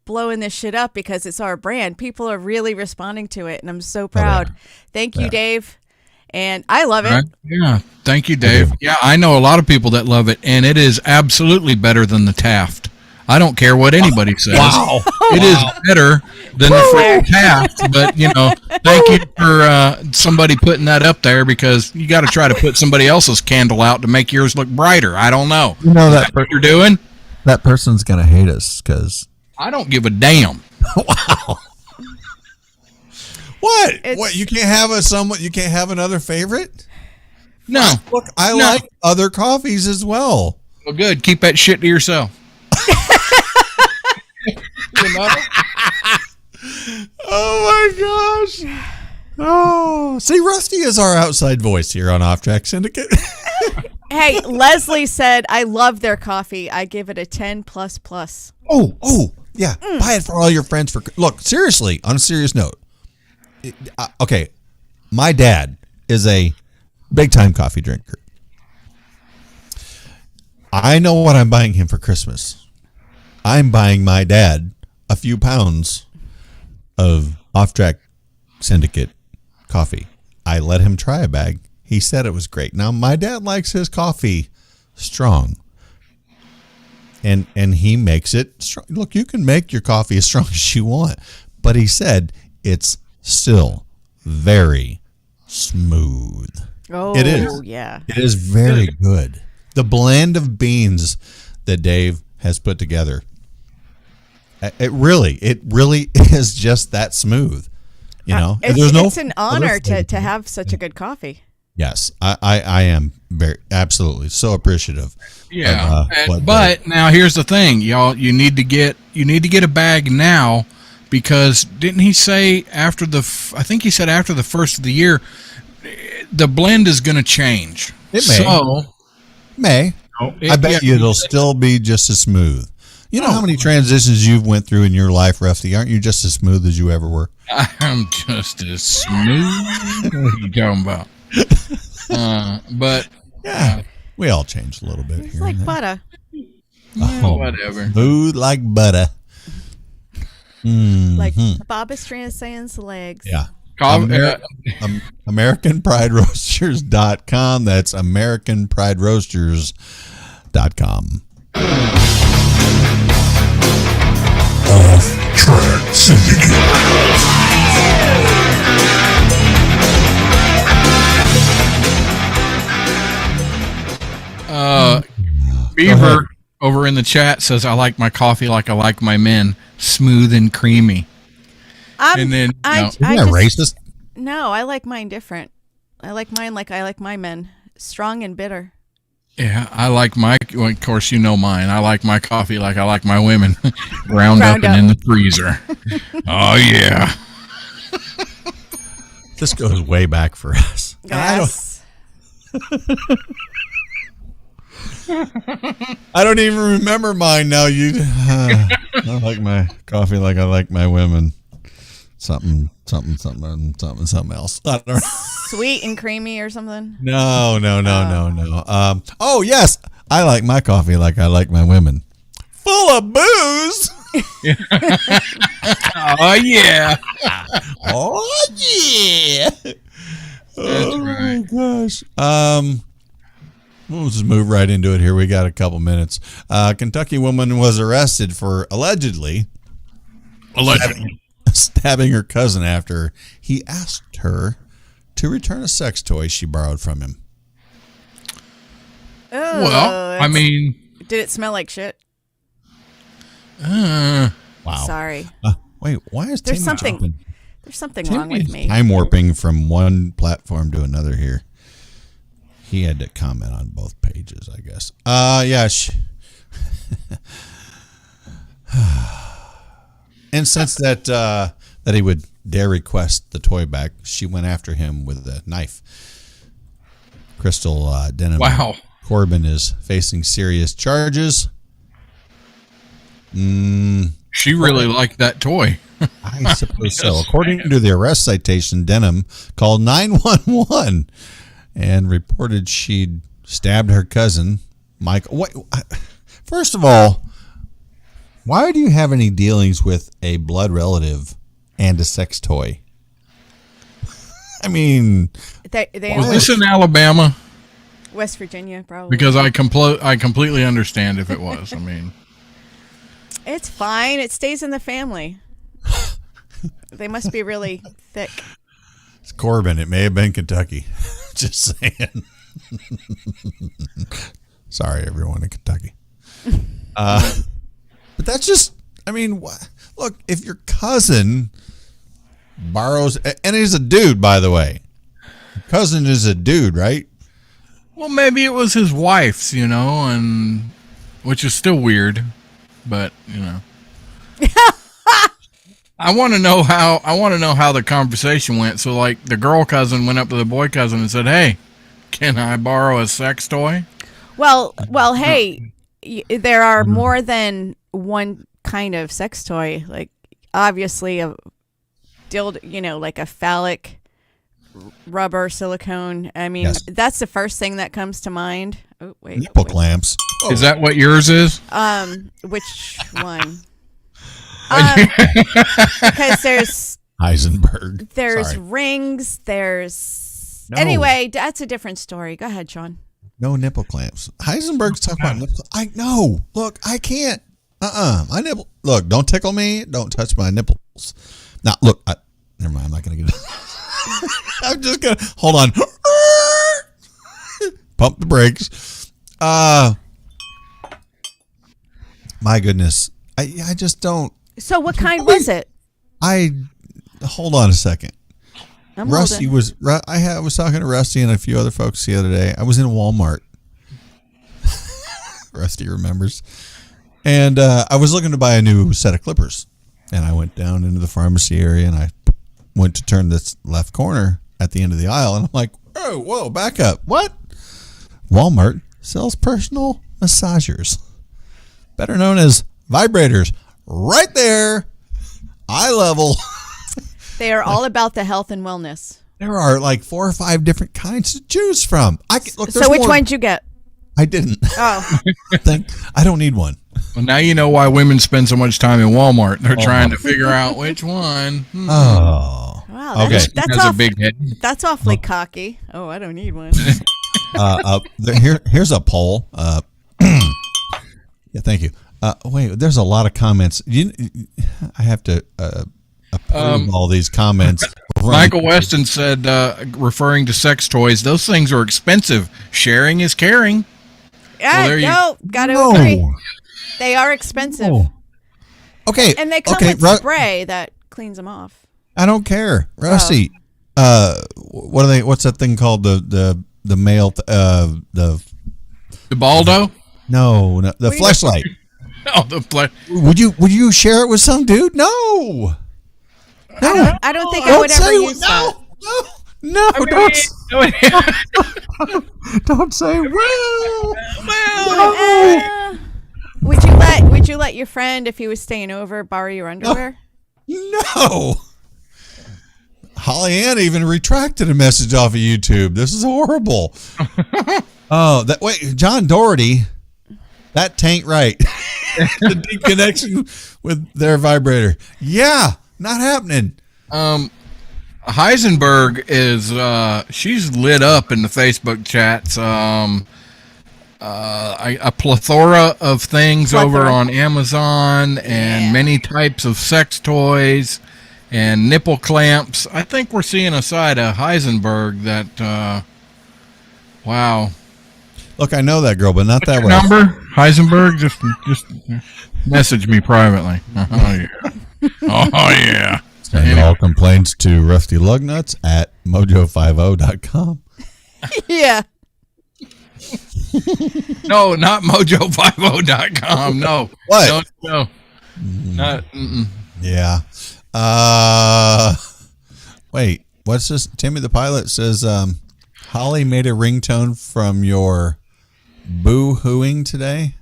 blowing this shit up because it's our brand. People are really responding to it, and I'm so proud. Thank you, Dave. And I love it. Right? Yeah. Thank you, Dave. Yeah, I know a lot of people that love it, and it is absolutely better than the Taft. I don't care what anybody says. Wow. It is better than the freaking Taft, but, thank you for somebody putting that up there, because you got to try to put somebody else's candle out to make yours look brighter. I don't know. You know Is that what you're doing? that person's going to hate us because... I don't give a damn. Wow. What? It's- What? You can't have you can't have another favorite? No. Look, I No. like other coffees as well. Well, good. Keep that shit to yourself. You know? Oh my gosh. Oh, see, Rusty is our outside voice here on Off Track Syndicate. Hey, Leslie said, I love their coffee. I give it a 10++. Oh, yeah. Buy it for all your friends. Look, seriously, on a serious note. Okay, my dad is a big time coffee drinker. I know what I'm buying him for Christmas. I'm buying my dad a few pounds of Off Track Syndicate coffee. I let him try a bag. He said it was great. Now, my dad likes his coffee strong. And he makes it strong. Look, you can make your coffee as strong as you want, but he said it's still very smooth. Oh, It is. Yeah. It is very good. The blend of beans that Dave has put together, it really is just that smooth. It's an honor to have such a good coffee. Yes, I am very absolutely so appreciative. Yeah, of, but now here's the thing, y'all. You need to get a bag now, because didn't he say after I think he said after the first of the year, the blend is going to change. It may. I bet you it'll still be just as smooth. You know how many transitions you've went through in your life, Rusty? Aren't you just as smooth as you ever were? I'm just as smooth. What are you talking about? But yeah, we all changed a little bit It's here. like butter. whatever. Smooth like butter. Like Bob Estrana's legs. Yeah. AmericanPrideRoasters.com. That's AmericanPrideRoasters.com. Off Track Syndicate. Beaver over in the chat says, I like my coffee like I like my men, smooth and creamy. And then, Isn't that racist? No, I like mine different. I like mine like I like my men, strong and bitter. Yeah, I like well, of course, you know mine. I like my coffee like I like my women, ground up and in the freezer. Oh, yeah. This goes way back for us. Yes. I don't even remember mine now. I like my coffee like I like my women. Something else. I don't know. Sweet and creamy or something. No. Oh, yes. I like my coffee like I like my women. Full of booze. Oh, yeah. Oh, yeah. That's right. Oh, my gosh. We'll just move right into it here. We got a couple minutes. Kentucky woman was arrested for allegedly Allegedly. stabbing her cousin after he asked her to return a sex toy she borrowed from him. Oh, Well, I mean, did it smell like shit? Wow. Sorry. Wait, why is There's Timmy something- jumping? There's something wrong with me. Time warping from one platform to another here. He had to comment on both pages, I guess. Yeah. And since that he would dare request the toy back, she went after him with a knife. Crystal Denham. wow. Corbin is facing serious charges. She really liked that toy. I suppose so. According to the arrest citation, Denham called 911 and reported she'd stabbed her cousin, Michael. Wait, first of all, why do you have any dealings with a blood relative and a sex toy? I mean, They Was this in Alabama? West Virginia, probably. Because I completely understand if it was. I mean, It's fine. It stays in the family. They must be really thick. it's Corbin. It may have been Kentucky. Just saying. Sorry, everyone in Kentucky. But that's just, I mean, look, if your cousin borrows, and he's a dude, by the way. Your cousin is a dude, right? well, maybe it was his wife's, and which is still weird, but I want to know how the conversation went. So, like, the girl cousin went up to the boy cousin and said, "Hey, can I borrow a sex toy?" Well, hey, there are more than one kind of sex toy. Like, obviously, a dildo, like a phallic rubber silicone. I mean, Yes. that's the first thing that comes to mind. Oh, wait. Nipple clamps. Is that what yours is? Which one? Because there's Heisenberg. Sorry. rings, there's... No. Anyway, that's a different story. Go ahead, Sean. No nipple clamps. Heisenberg's talking about nipple. No. Look, I can't. My nipple. Look, don't tickle me. Don't touch my nipples. Now, look. Never mind. I'm not going to get it. I'm just going to. Hold on. Pump the brakes. My goodness. I just don't. So what kind was it? Hold on a second. I'm Rusty holding. I was talking to Rusty and a few other folks the other day. I was in Walmart. Rusty remembers. And I was looking to buy a new set of clippers. And I went down into the pharmacy area and I went to turn this left corner at the end of the aisle. And I'm like, oh, whoa, back up. What? Walmart sells personal massagers, better known as vibrators. Right there, eye level. They are all about the health and wellness. There are like 4 or 5 different kinds to choose from. So which one did you get? I didn't. Oh, I don't need one. Well, now you know why women spend so much time in Walmart. They're trying to figure out which one. Oh, wow. Okay. Has a big head. That's awfully cocky. Oh, I don't need one. here's a poll. Yeah, thank you. Wait, there's a lot of comments. I have to approve all these comments. Michael Weston said, referring to sex toys, those things are expensive. Sharing is caring. Yeah, there you- no, gotta agree. They are expensive. Oh. Okay. And they come okay, with spray that cleans them off. I don't care. Rusty, what are they? What's that thing called? The male, the Baldo? No, the fleshlight. Oh, the Would you share it with some dude? No. No. I don't think I would ever use that. No, don't say well. Would you let your friend, if he was staying over, borrow your underwear? No. Holly Ann even retracted a message off of YouTube. This is horrible. John Doherty, that tain't right. The deep connection with their vibrator. Yeah, not happening. Heisenberg is she's lit up in the Facebook chats. a plethora of things over on Amazon, and many types of sex toys and nipple clamps. I think we're seeing a side of Heisenberg that, wow. Look, I know that girl, but not that way. Number Heisenberg, just message me privately. Oh yeah, oh yeah. Send all complaints to rustylugnutz at mojo50.com. Yeah. No, not mojo50.com. No. What? No. Not. Yeah. Wait, what's this? Timmy the Pilot says, Holly made a ringtone from your boo-hooing today.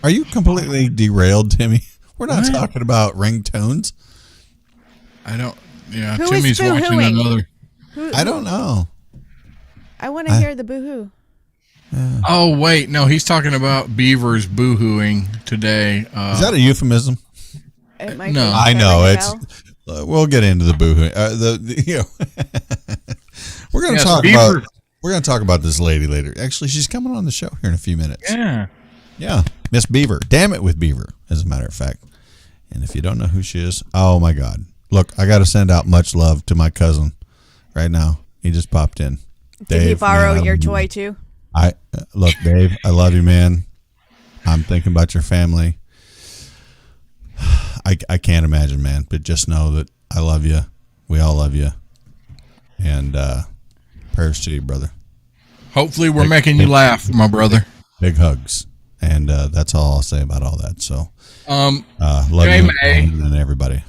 Are you completely derailed, Timmy? We're not talking about ringtones. I don't. Yeah, Who Timmy's is watching boo-hooing? another. I don't know. I want to hear the boo-hoo. Oh wait, no, he's talking about Beaver's boo-hooing today. Is that a euphemism? It might No. be. I know Ring a it's. bell? We'll get into the boo-hooing. We're going to talk Beaver. about. We're going to talk about this lady later. Actually, she's coming on the show here in a few minutes. Yeah. Miss Beaver. Damn it with Beaver, as a matter of fact. And if you don't know who she is, oh my God. Look, I got to send out much love to my cousin right now. He just popped in. Did he Dave, borrow man, your toy too? Look, Dave, I love you, man. I'm thinking about your family. I can't imagine, man, but just know that I love you. We all love you. And prayers to you, brother. Hopefully, we're making you laugh, my brother. Big hugs. And that's all I'll say about all that. So, love Jamie, you and everybody.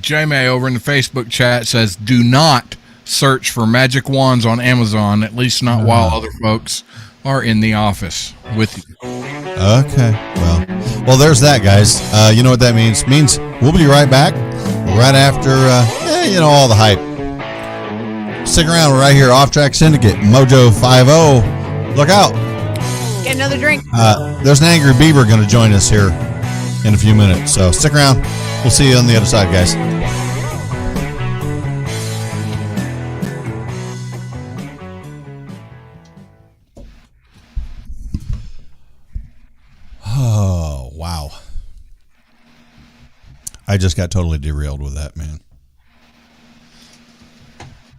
Jamie over in the Facebook chat says, "Do not search for magic wands on Amazon, at least not while other folks are in the office with you." Okay. Well, there's that, guys. You know what that means? Means we'll be right back right after, all the hype. Stick around. We're right here, Off Track Syndicate, Mojo 50. Look out. Get another drink. There's an angry beaver going to join us here in a few minutes. So stick around. We'll see you on the other side, guys. Oh, wow. I just got totally derailed with that, man.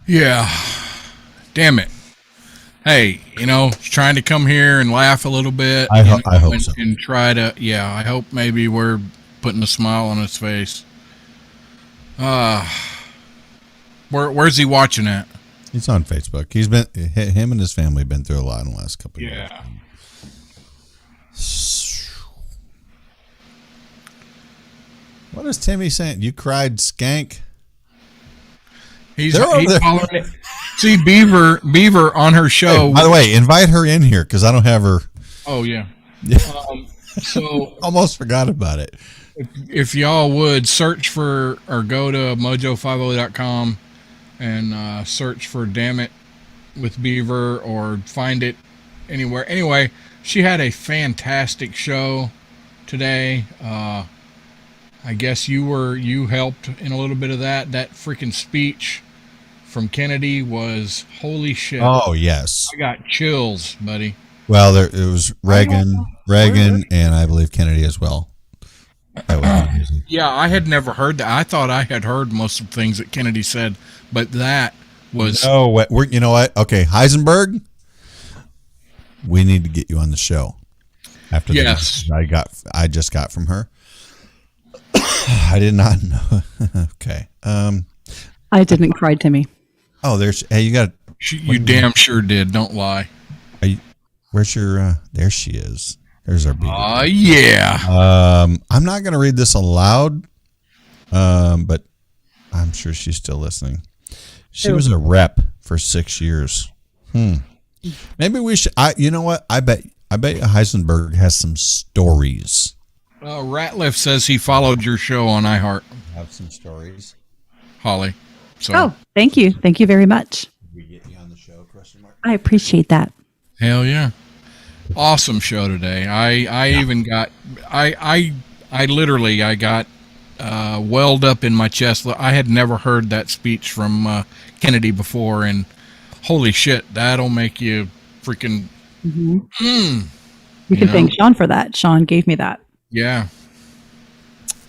Yeah. Damn it. Hey, trying to come here and laugh a little bit. I hope so. And try to, I hope maybe we're putting a smile on his face. Where's he watching at? He's on Facebook. Him and his family have been through a lot in the last couple of years. What is Timmy saying? You cried, skank? He's calling it. See, Beaver on her show. Hey, by the way, invite her in here because I don't have her. Oh, yeah. So almost forgot about it. If y'all would search for or go to mojo50.com and search for Damn It with Beaver or find it anywhere. Anyway, she had a fantastic show today. I guess you helped in a little bit of that. That freaking speech from Kennedy was holy shit. Oh, yes. I got chills, buddy. Well, it was Reagan, and I believe Kennedy as well. Yeah, I had never heard that. I thought I had heard most of the things that Kennedy said, but that was... No, you know what? Okay, Heisenberg, we need to get you on the show. After the message I just got from her. I did not know. Okay. I didn't cry, Timmy. Oh, you got... You damn sure did. Don't lie. Where's your... there she is. There's our baby. Yeah. I'm not going to read this aloud, but I'm sure she's still listening. She was a rep for 6 years. Maybe we should... you know what? I bet Heisenberg has some stories. Ratliff says he followed your show on iHeart. Have some stories. Holly. So. Oh, thank you. Thank you very much. We get you on the show, question mark. I appreciate that. Hell yeah. Awesome show today. I even got I literally got welled up in my chest. I had never heard that speech from Kennedy before, and holy shit, that'll make you freaking You can know? thank Sean for that. Sean gave me that. Yeah.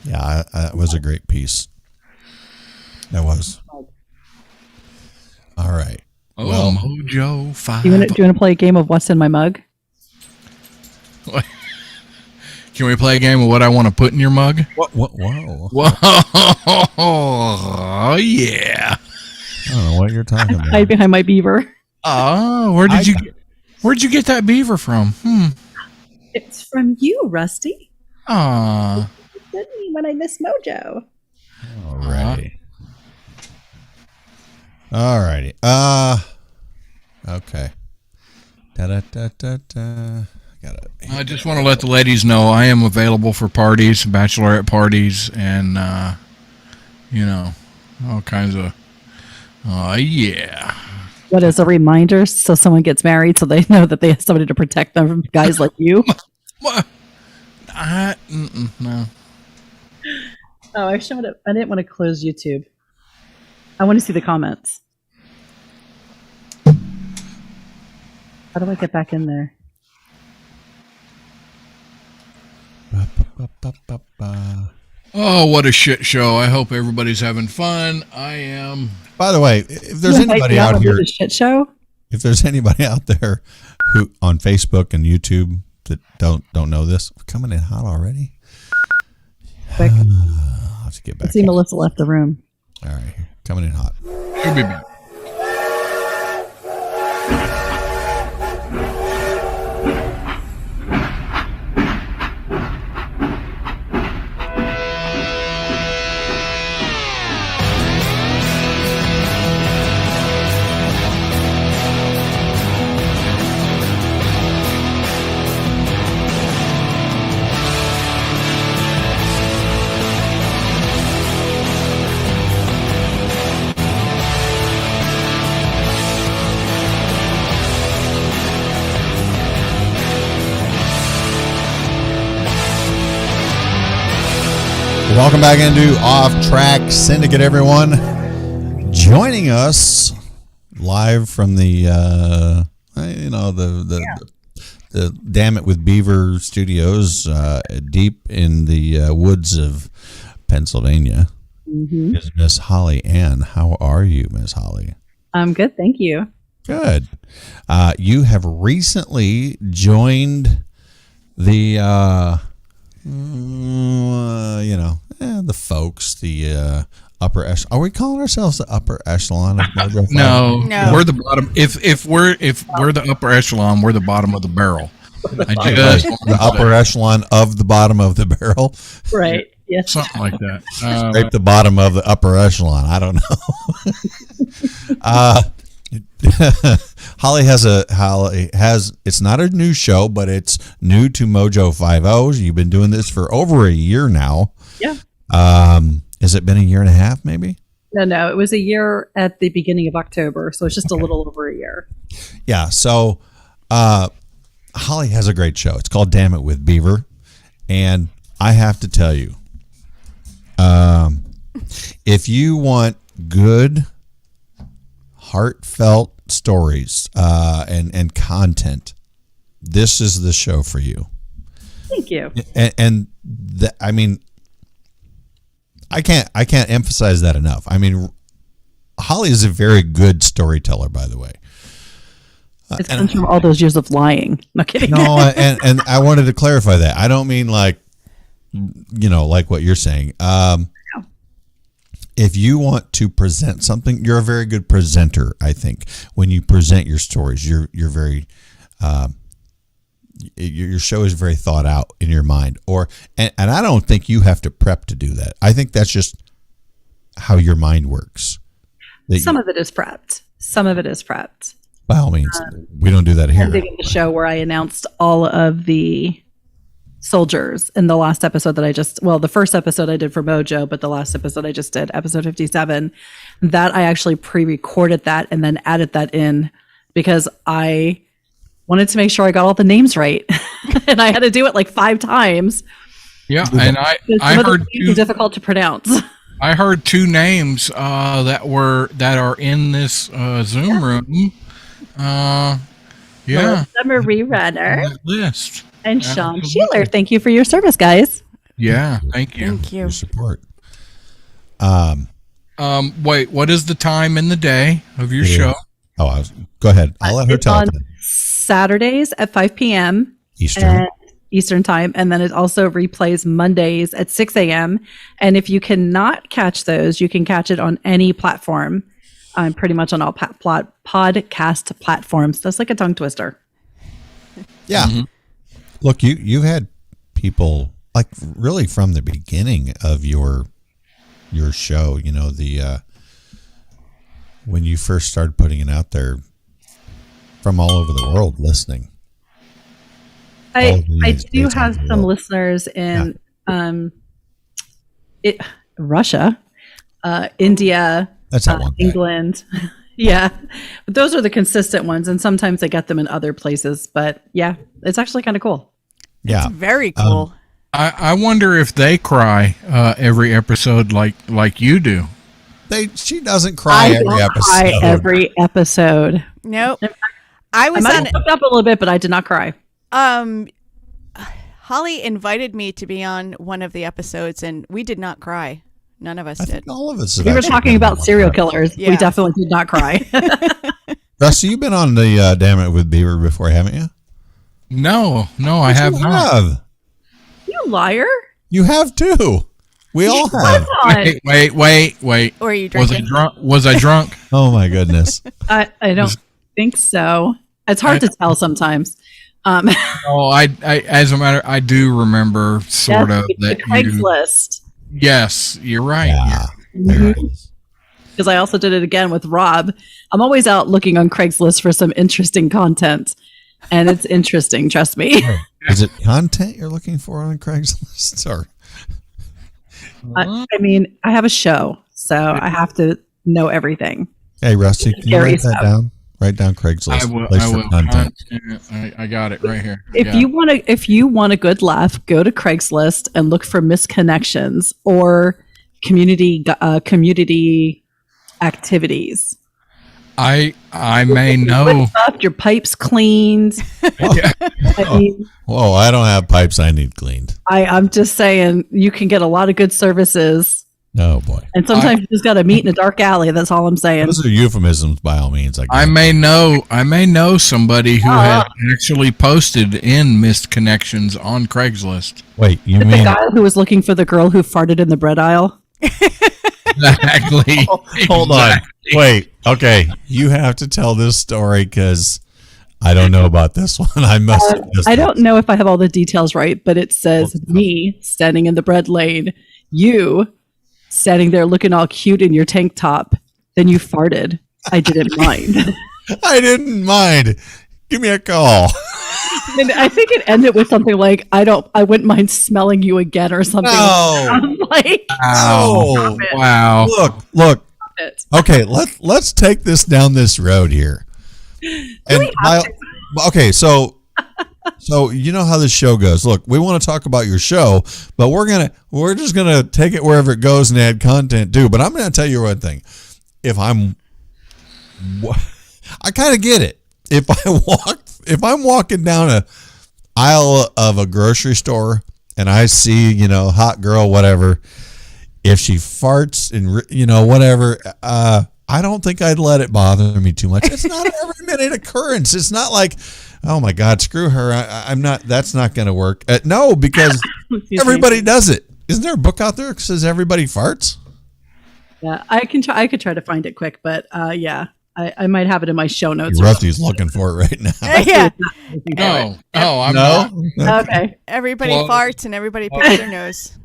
Yeah, that was a great piece. That was. All right. Oh, Well, Mojo 5. Do you want to play a game of What's in My Mug? Can we play a game of what I want to put in your mug? what? Whoa. Whoa. Yeah. I don't know what you're talking about. Hide behind my beaver. Oh, where'd you get that beaver from? It's from you, Rusty. Aw. You sent me when I missed Mojo. All righty. All righty. Okay. I just want to let the ladies know I am available for parties, bachelorette parties, and all kinds of. Yeah. What is a reminder so someone gets married so they know that they have somebody to protect them from guys like you? What? No. Oh, I showed it. I didn't want to close YouTube. I want to see the comments. How do I get back in there? Oh, what a shit show! I hope everybody's having fun. I am. By the way, if there's anybody out here, shit show. if there's anybody out there who on Facebook and YouTube that don't know this, we're coming in hot already. Quick. I'll have to get back. I see Melissa left the room. All right, coming in hot. She'll be back. Welcome back into Off Track Syndicate, everyone. Joining us live from the Damn It with Beaver Studios, deep in the woods of Pennsylvania, is Miss Holly Ann. How are you, Miss Holly? I'm good, thank you. Good. You have recently joined the the folks, the upper echelon. Are we calling ourselves the upper echelon of Mojo? No, we're the bottom. If we're the upper echelon, we're the bottom of the barrel. The upper echelon of the bottom of the barrel. Right. Yes. Something like that. Scrape the bottom of the upper echelon. I don't know. Holly has it's not a new show, but it's new to Mojo 50. You've been doing this for over a year now. Yeah. Has it been a year and a half, maybe? No, it was a year at the beginning of October, so it's just a little over a year. Yeah, so Holly has a great show. It's called Damn It with Beaver, and I have to tell you, if you want good, heartfelt stories and content, this is the show for you. Thank you. I mean, I can't emphasize that enough. I mean, Holly is a very good storyteller, by the way. It comes from all those years of lying. No kidding. No, and I wanted to clarify that. I don't mean like what you're saying. If you want to present something, you're a very good presenter. I think when you present your stories, you're very, your show is very thought out in your mind. And I don't think you have to prep to do that. I think that's just how your mind works. Some of it is prepped. Some of it is prepped. By all means, we don't do that here. I'm digging the show where I announced all of the soldiers in the last episode that the first episode I did for Mojo, but the last episode I just did, episode 57, that I actually pre-recorded that and then added that in because I wanted to make sure I got all the names right. And I had to do it like 5 times. Yeah, and I heard difficult to pronounce. I heard 2 names that are in this Zoom room Yeah. Summer Rerunner. On that list. And Sean Absolutely. Sheeler. Thank you for your service, guys. Yeah. Thank you. Thank you. Your support. Wait, what is the time in the day of your show? Go ahead. I'll let her It's tell on it. Saturdays at 5 p.m. Eastern. Eastern time. And then it also replays Mondays at 6 a.m. And if you cannot catch those, you can catch it on any platform. Pretty much on all podcast platforms. That's like a tongue twister. Yeah. Mm-hmm. Look, you've had people like really from the beginning of your show, you know, the when you first started putting it out there, from all over the world listening. I do have some listeners in Russia, India, That's that one guy. England. Yeah, but those are the consistent ones, and sometimes I get them in other places. But yeah, it's actually kind of cool. Yeah. Very cool. I wonder if they cry every episode like you do. She doesn't cry every episode. Cry every episode. Nope. I I was might on. have fucked up a little bit, but I did not cry. Holly invited me to be on one of the episodes, and we did not cry. None of us I did. think all of us. have We were actually talking been about on serial that. killers. Yeah. We definitely did not cry. Rusty, you've been on the Damn It with Beaver before, haven't you? No, I have You not. have. You liar. You have too. We all have. Wait. Or are you Was I drinking? drunk? Was I drunk? Oh my goodness. I don't think so. It's hard to tell sometimes. Oh, I as a matter, I do remember sort of the that. Craigslist. Yes, you're right. Yeah. There it is. Because I also did it again with Rob. I'm always out looking on Craigslist for some interesting content. And it's interesting, trust me. Is it content you're looking for on Craigslist? Or I mean, I have a show, so I have to know everything. hey, Rusty, can you Scary write that stuff. down? Write down Craigslist. I will. Place I for will. content. I got it right here. If you want a good laugh, go to Craigslist and look for misconnections or community activities. I may know. Good stuff, your pipes cleaned. I mean, Whoa, I don't have pipes I need cleaned. I'm just saying you can get a lot of good services, Oh boy. and sometimes you just got to meet in a dark alley. That's all I'm saying. Those are euphemisms by all means. I I may know somebody who has actually posted in missed connections on Craigslist. Wait, you The mean guy who was looking for the girl who farted in the bread aisle. Exactly. hold on. Wait, okay. You have to tell this story because I don't know about this one. I must have missed I it. don't know if I have all the details right, but it says me standing in the bread lane, you standing there looking all cute in your tank top. Then you farted. I didn't mind. I didn't mind. Give me a call. And I think it ended with something like, I wouldn't mind smelling you again or something. No. I'm like, Oh, Wow. look. it. Okay, let's take this down this road here. And okay, so you know how this show goes. Look, we want to talk about your show, but we're just gonna take it wherever it goes and add content too. But I'm gonna tell you one thing. I kind of get it. If I'm walking down a aisle of a grocery store and I see, hot girl, whatever, if she farts and, whatever, I don't think I'd let it bother me too much. It's not an every minute occurrence. It's not like, oh my God, screw her. I'm not, that's not going to work. No, because everybody does it. Isn't there a book out there that says everybody farts? Yeah, I could try to find it quick, but yeah, I might have it in my show notes. Rusty's looking for it right now. Yeah. No, I'm No? not. Okay. Everybody Well- farts and everybody picks their nose.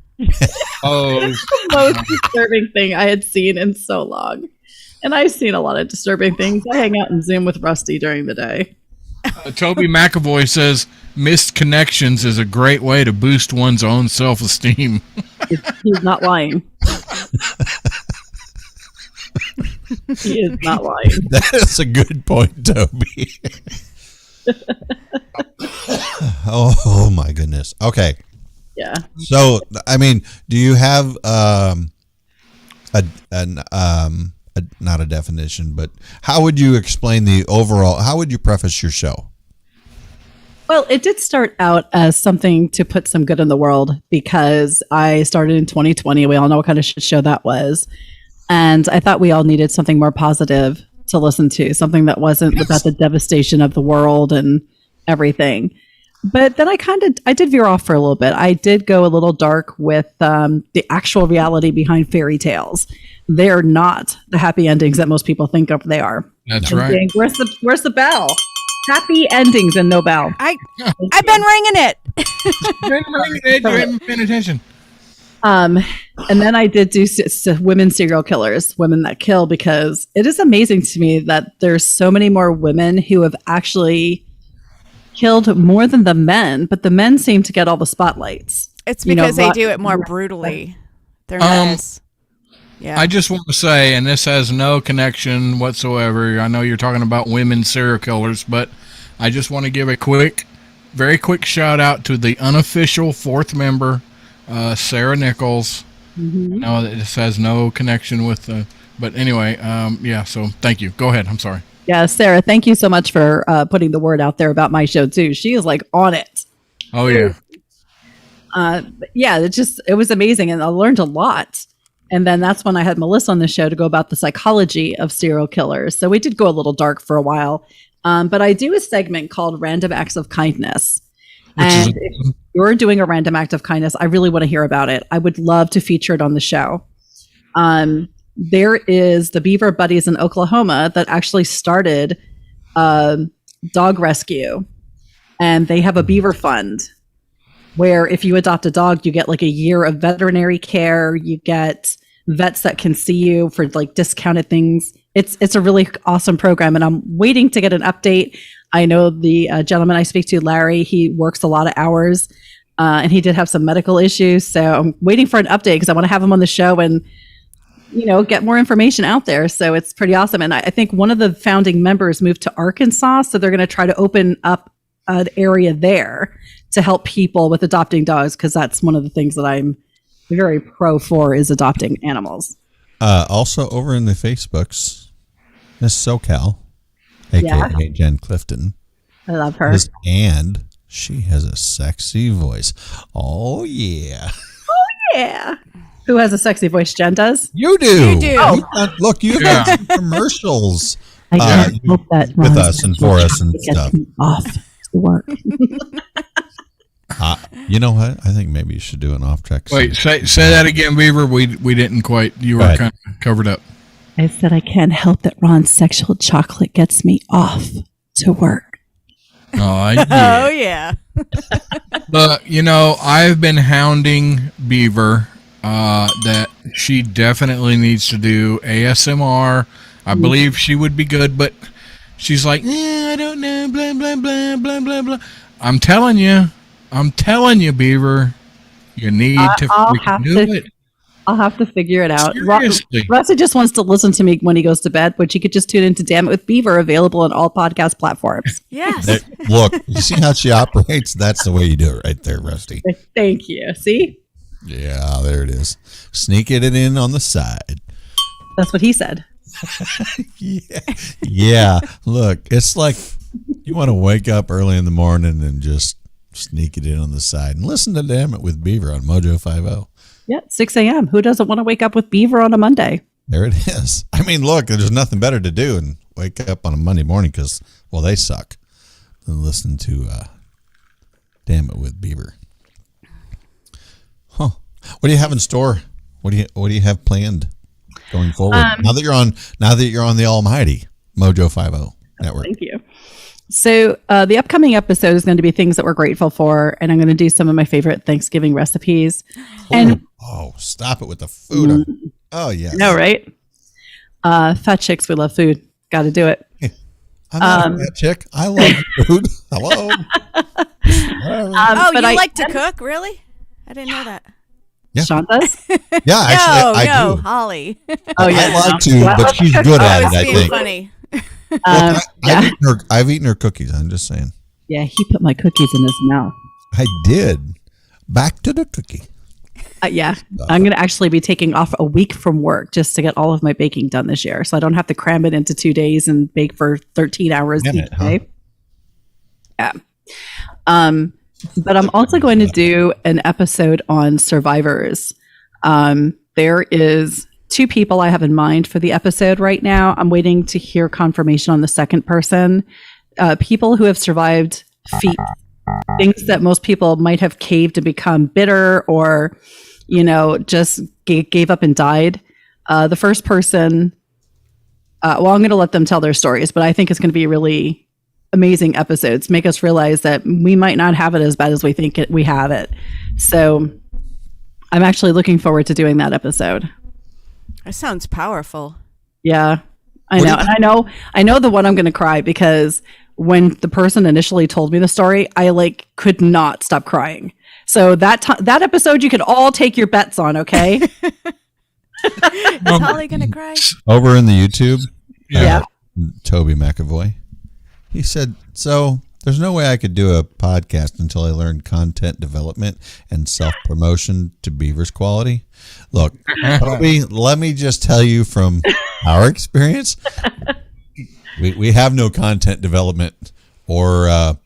Oh, The most disturbing thing I had seen in so long. And I've seen a lot of disturbing things. I hang out and Zoom with Rusty during the day. Toby McAvoy says missed connections is a great way to boost one's own self-esteem. He's not lying. He is not lying. That is a good point, Toby. Oh my goodness. Okay. Yeah. So, I mean, do you have not a definition, but how would you explain the overall? How would you preface your show? Well, it did start out as something to put some good in the world because I started in 2020. We all know what kind of shit show that was. And I thought we all needed something more positive to listen to, something that wasn't about the devastation of the world and everything. But then I did veer off for a little bit. I did go a little dark with the actual reality behind fairy tales. They're not the happy endings that most people think of they are. That's right. Where's the bell? Happy endings and no bell. I've been ringing it. You haven't paying attention. And then I did do women serial killers, women that kill, because it is amazing to me that there's so many more women who have actually killed more than the men, but the men seem to get all the spotlights. It's because they do it more brutally. They're nice. Yeah. I just want to say, and this has no connection whatsoever. I know you're talking about women serial killers, but I just want to give a very quick shout out to the unofficial fourth member, Sarah Nichols. Mm-hmm. No, this has no connection with but anyway, yeah, so thank you. Go ahead. I'm sorry. Yeah, Sarah, thank you so much for putting the word out there about my show too. She is like on it. Oh yeah. Yeah, it was amazing, and I learned a lot. And then that's when I had Melissa on the show to go about the psychology of serial killers. So we did go a little dark for a while. But I do a segment called Random Acts of Kindness. And if you're doing a random act of kindness, I really want to hear about it. I would love to feature it on the show. There is the Beaver Buddies in Oklahoma that actually started dog rescue. And they have a beaver fund where if you adopt a dog, you get like a year of veterinary care. You get vets that can see you for like discounted things. It's a really awesome program, and I'm waiting to get an update. I know the gentleman I speak to, Larry, he works a lot of hours, and he did have some medical issues. So I'm waiting for an update because I want to have him on the show and, get more information out there. So it's pretty awesome. And I think one of the founding members moved to Arkansas, so they're going to try to open up an area there to help people with adopting dogs, because that's one of the things that I'm very pro for is adopting animals. Also over in the Facebooks, Miss SoCal, aka Jen Clifton. I love her. And she has a sexy voice. Oh yeah. Yeah. Who has a sexy voice? Jen does? You do. You do. Look, you've done some commercials I can't help that with us and for us and stuff. Off to work. You know what? I think maybe you should do an off track. Wait, say that again, Beaver. We didn't quite. You were kind of covered up. I said I can't help that Ron's sexual chocolate gets me off to work. Oh yeah. Oh yeah. But I've been hounding Beaver that she definitely needs to do ASMR. I believe she would be good, but she's like, I don't know, blah blah blah blah blah blah. I'm telling you, Beaver, you need to freaking do it. I'll have to figure it out. Seriously. Rusty just wants to listen to me when he goes to bed, which he could just tune into Damn It with Beaver, available on all podcast platforms. Yes. Look, you see how she operates? That's the way you do it right there, Rusty. Thank you. See? Yeah, there it is. Sneaking it in on the side. That's what he said. Yeah. Look, it's like you want to wake up early in the morning and just sneak it in on the side and listen to Damn It with Beaver on Mojo 50. Yeah, 6 a.m. Who doesn't want to wake up with Beaver on a Monday? There it is. I mean, look, there's nothing better to do and wake up on a Monday morning because, well, they suck, than listen to Damn It with Beaver. Huh. What do you have in store? What do you have planned going forward? Now that you're on the almighty Mojo 50 network. Thank you. So the upcoming episode is going to be things that we're grateful for, and I'm going to do some of my favorite Thanksgiving recipes. Stop it with the food. Oh, yeah. No, right? Fat chicks, we love food. Got to do it. I'm not a fat chick. I love food. Hello. You like to cook? Really? I didn't know that. Yeah. Sean does? Yeah, actually, I do. Holly. Oh, yeah. I like to, but she's good at it, I Being think. funny. I've eaten her cookies. I'm just saying. Yeah, he put my cookies in his mouth. I did. Back to the cookie. Yeah, I'm going to actually be taking off a week from work just to get all of my baking done this year, so I don't have to cram it into 2 days and bake for 13 hours each day. Yeah. But I'm also going to do an episode on survivors. There is 2 people I have in mind for the episode right now. I'm waiting to hear confirmation on the second person. People who have survived feats, things that most people might have caved and become bitter or, just gave up and died. The first person, I'm going to let them tell their stories, but I think it's going to be really amazing episodes, make us realize that we might not have it as bad as we think we have it. So I'm actually looking forward to doing that episode. That sounds powerful. Yeah, I know. And I know the one I'm going to cry, because when the person initially told me the story, I could not stop crying. So that episode, you could all take your bets on. Okay. Is Holly going to cry? Over in the YouTube. Yeah. Toby McAvoy. He said, so there's no way I could do a podcast until I learned content development and self-promotion to Beaver's quality. Look, Toby, let me just tell you from our experience, we have no content development or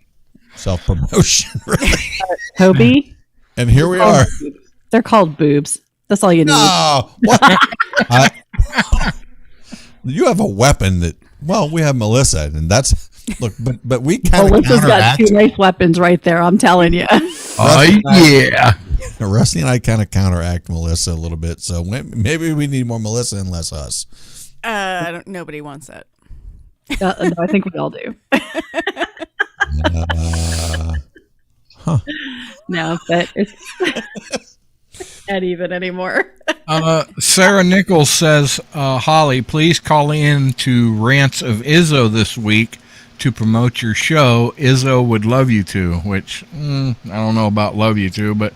self-promotion. Really. Toby? And here we are. They're called boobs. That's all you need. No, what? You have a weapon that, well, we have Melissa, and that's... Look, but we kind of Melissa's got counteract. 2 nice weapons right there. I'm telling you. Yeah. Rusty and I kind of counteract Melissa a little bit, so maybe we need more Melissa and less us. Nobody wants that. No, I think we all do. No, but it's not even anymore. Sarah Nichols says, Holly, please call in to Rants of Izzo this week to promote your show. Izzo would love you to, which I don't know about love you to, but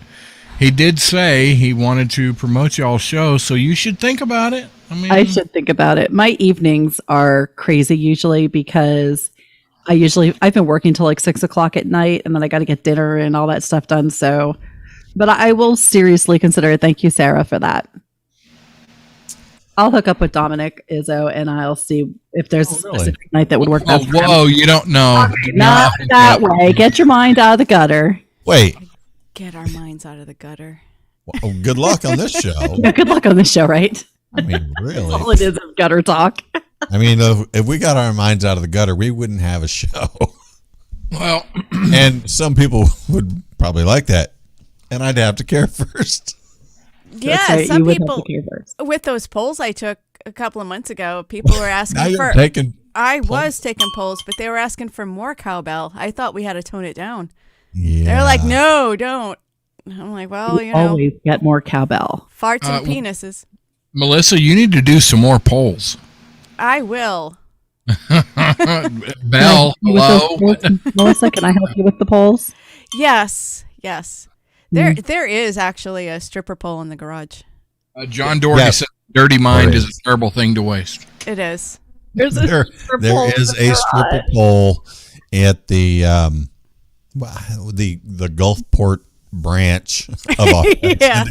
he did say he wanted to promote y'all's show, so you should think about it. I should think about it. My evenings are crazy usually, because I've been working till 6:00 at night, and then I got to get dinner and all that stuff done. So, but I will seriously consider it. Thank you, Sarah, for that. I'll hook up with Dominic Izzo, and I'll see if there's a specific night that would work best for him. Whoa, you don't know. Not that way. Get your mind out of the gutter. Wait. Get our minds out of the gutter. Well, good luck on this show. Yeah, good luck on this show, right? I mean, really. All it is gutter talk. I mean, if we got our minds out of the gutter, we wouldn't have a show. Well, and some people would probably like that, and I'd have to care first. Yeah, right, some you would have people to care first. with those polls I took a couple of months ago, people were Now asking you're for. taking. I was taking polls, but they were asking for more cowbell. I thought we had to tone it down. Yeah. They're like, no, don't. I'm like, well, You always get more cowbell. farts and penises. Melissa, you need to do some more polls. I will. Bell, hello. Melissa, can I help you with the polls? Yes. There is actually a stripper pole in the garage. John Doherty Yes. said, "Dirty mind There is is. a terrible thing to waste." It is. There's There is a stripper pole at the Gulfport branch of Yeah.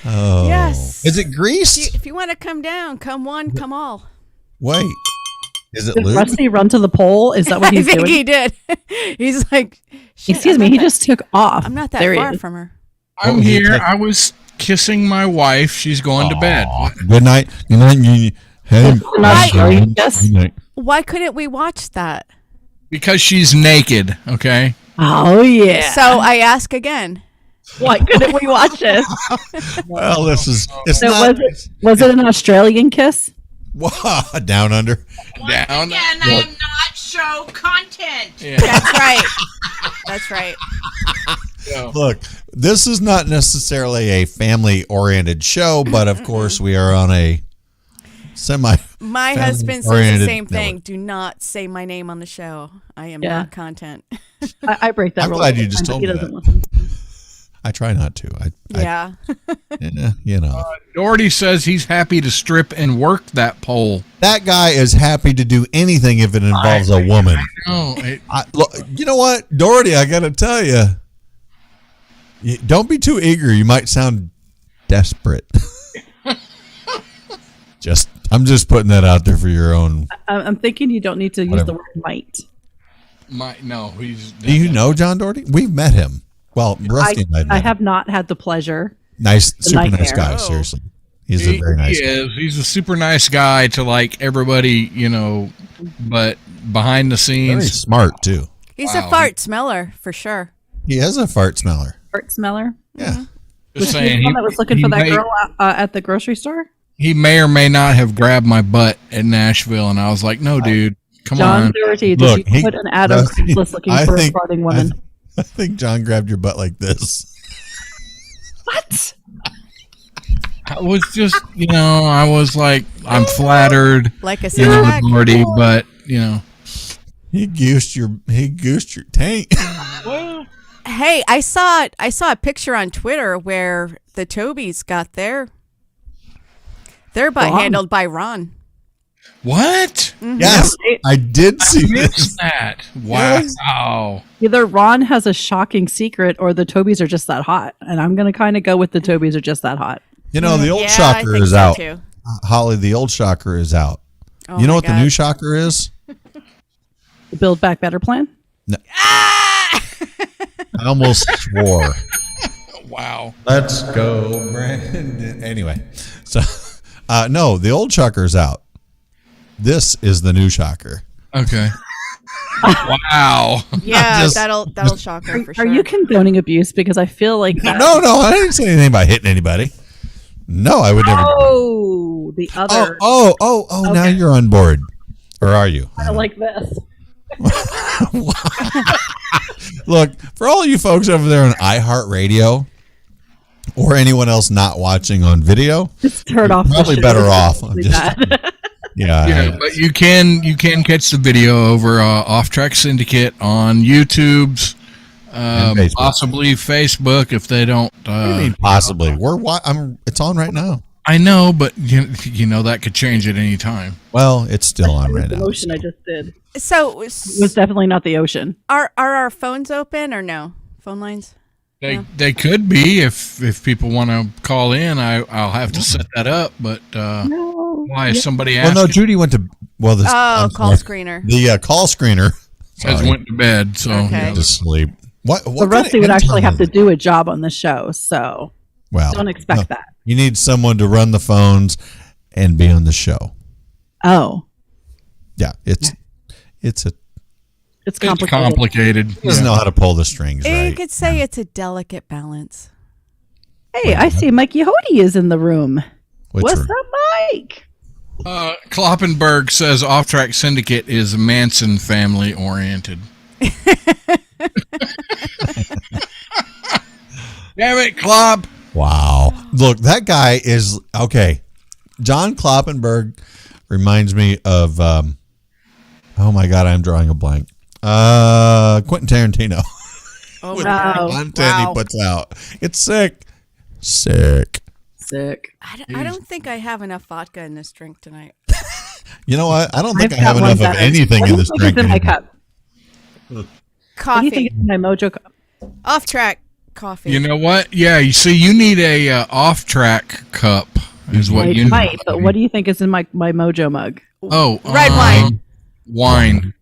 Oh. Yes. Is it greased? If you want to come down, come one, come all. Wait. Is it Did lube? Rusty run to the pole? Is that what I he's think doing? he did. He's like, "Shit, Excuse I'm me, not he that- just took off. I'm not that There he far is. from her. I'm What, here. you- I was kissing my wife. She's going to bed. Good night. Good night. Hey, Not sure. good Yes. night. Why couldn't we watch that? Because she's naked, okay? Oh yeah. So I ask again. Why couldn't we watch this? Well, this is it's So not was it an Australian kiss? down under. Down. Again, I am not show content. That's right. That's right. Look, this is not necessarily a family-oriented show, but of course we are on a semi. My husband says the Family-oriented same thing. network. Do not say my name on the show. I am Yeah. not content. I break that I'm rule. glad all you the just time, but told he me doesn't listen. I try not to. Yeah. You know, Doherty says he's happy to strip and work that pole. that guy is happy to do anything if it involves a woman. Oh, Look, you know what, Doherty? I got to tell you, don't be too eager. You might sound desperate. I'm just putting that out there for your own. I'm thinking you don't need to use Whatever. the word might. No, he's. Do you know John Doherty? We've met him. Well, Rusty and I met I him. have not had the pleasure. Nice, super nice nightmare. guy. Seriously, he's a very nice. He guy. is. He's a super nice guy to like everybody, but behind the Very scenes, smart too. He's Wow. a fart smeller for sure. He has a fart smeller. Fart smeller. Yeah. just Was he saying, the one that was looking for that may, girl at the grocery store? He may or may not have grabbed my butt in Nashville, and I was like, "No, dude, come John on." Doherty, did Look, you he- put an ad on Craigslist looking I for think- a farting woman? I think John grabbed your butt like this. What? I was just, I was like, I'm flattered, Like a six-pack. Doherty, but He goosed your tank. Hey, I saw a picture on Twitter where the Tobys got their butt Ron. handled by Ron. what? Yes, I did see this. Missed that? Wow. Either Ron has a shocking secret or the Tobys are just that hot. And I'm going to kind of go with the Tobys are just that hot. The old Yeah, I shocker think is so, out. too. Holly, the old shocker is out. Oh you know my what the God. new shocker is? The Build Back Better plan? I almost swore. Wow. Let's go, Brandon. Anyway, so no, the old shocker is out. This is the new shocker. Okay. Wow. Yeah, Just- that'll shock her for Are sure. you condoning abuse? Because I feel like that. No, I didn't say anything about hitting anybody. No, I would never. Oh, the other. Oh! Now you're on board, or are you? I like this. Look, for all you folks over there on iHeartRadio, or anyone else not watching on video, Just turn off. the probably show. better off. Really Just- bad. yeah. But you can catch the video over Off Track Syndicate on YouTube's, And Facebook. possibly Facebook if they don't. I mean, possibly. It's on right now. I know, but you know that could change at any time. Well, it's still on right The now. motion I just did So, was definitely not the ocean. are our phones open or no? Phone lines? They could be if people want to call in. I'll have to set that up. But No. why is somebody Well, asking? no, Judy went to. Well, this. I'm Call sorry. screener. The call screener. Has Sorry. went to bed. So Okay. To sleep. What? So Rusty would actually have to do a job on the show. So Well, don't expect that. You need someone to run the phones and be on the show. Oh, Yeah, it's it's it's complicated. complicated. he doesn't know how to pull the strings You right. could say it's a delicate balance. Hey, I see Mike Yehudi is in the room. Which What's room? up, Mike? Kloppenberg says Off Track Syndicate is Manson family oriented. Damn it, Klopp. Wow. Look, that guy is okay. John Kloppenberg reminds me of oh my god, I'm drawing a blank. Quentin Tarantino. Oh With my the God. content Wow. he puts out. It's sick. Sick. Sick. I don't think I have enough vodka in this drink tonight. You know what? I don't think I've I have got one enough of better. anything What do in you this think drink. is in my anymore. cup? What do you Coffee. think is in my Mojo cup? Off track coffee. You know what? Yeah, you see, you need a off track cup, is what I you might, need. but what do you think is in my Mojo mug? Oh, Red wine. Wine.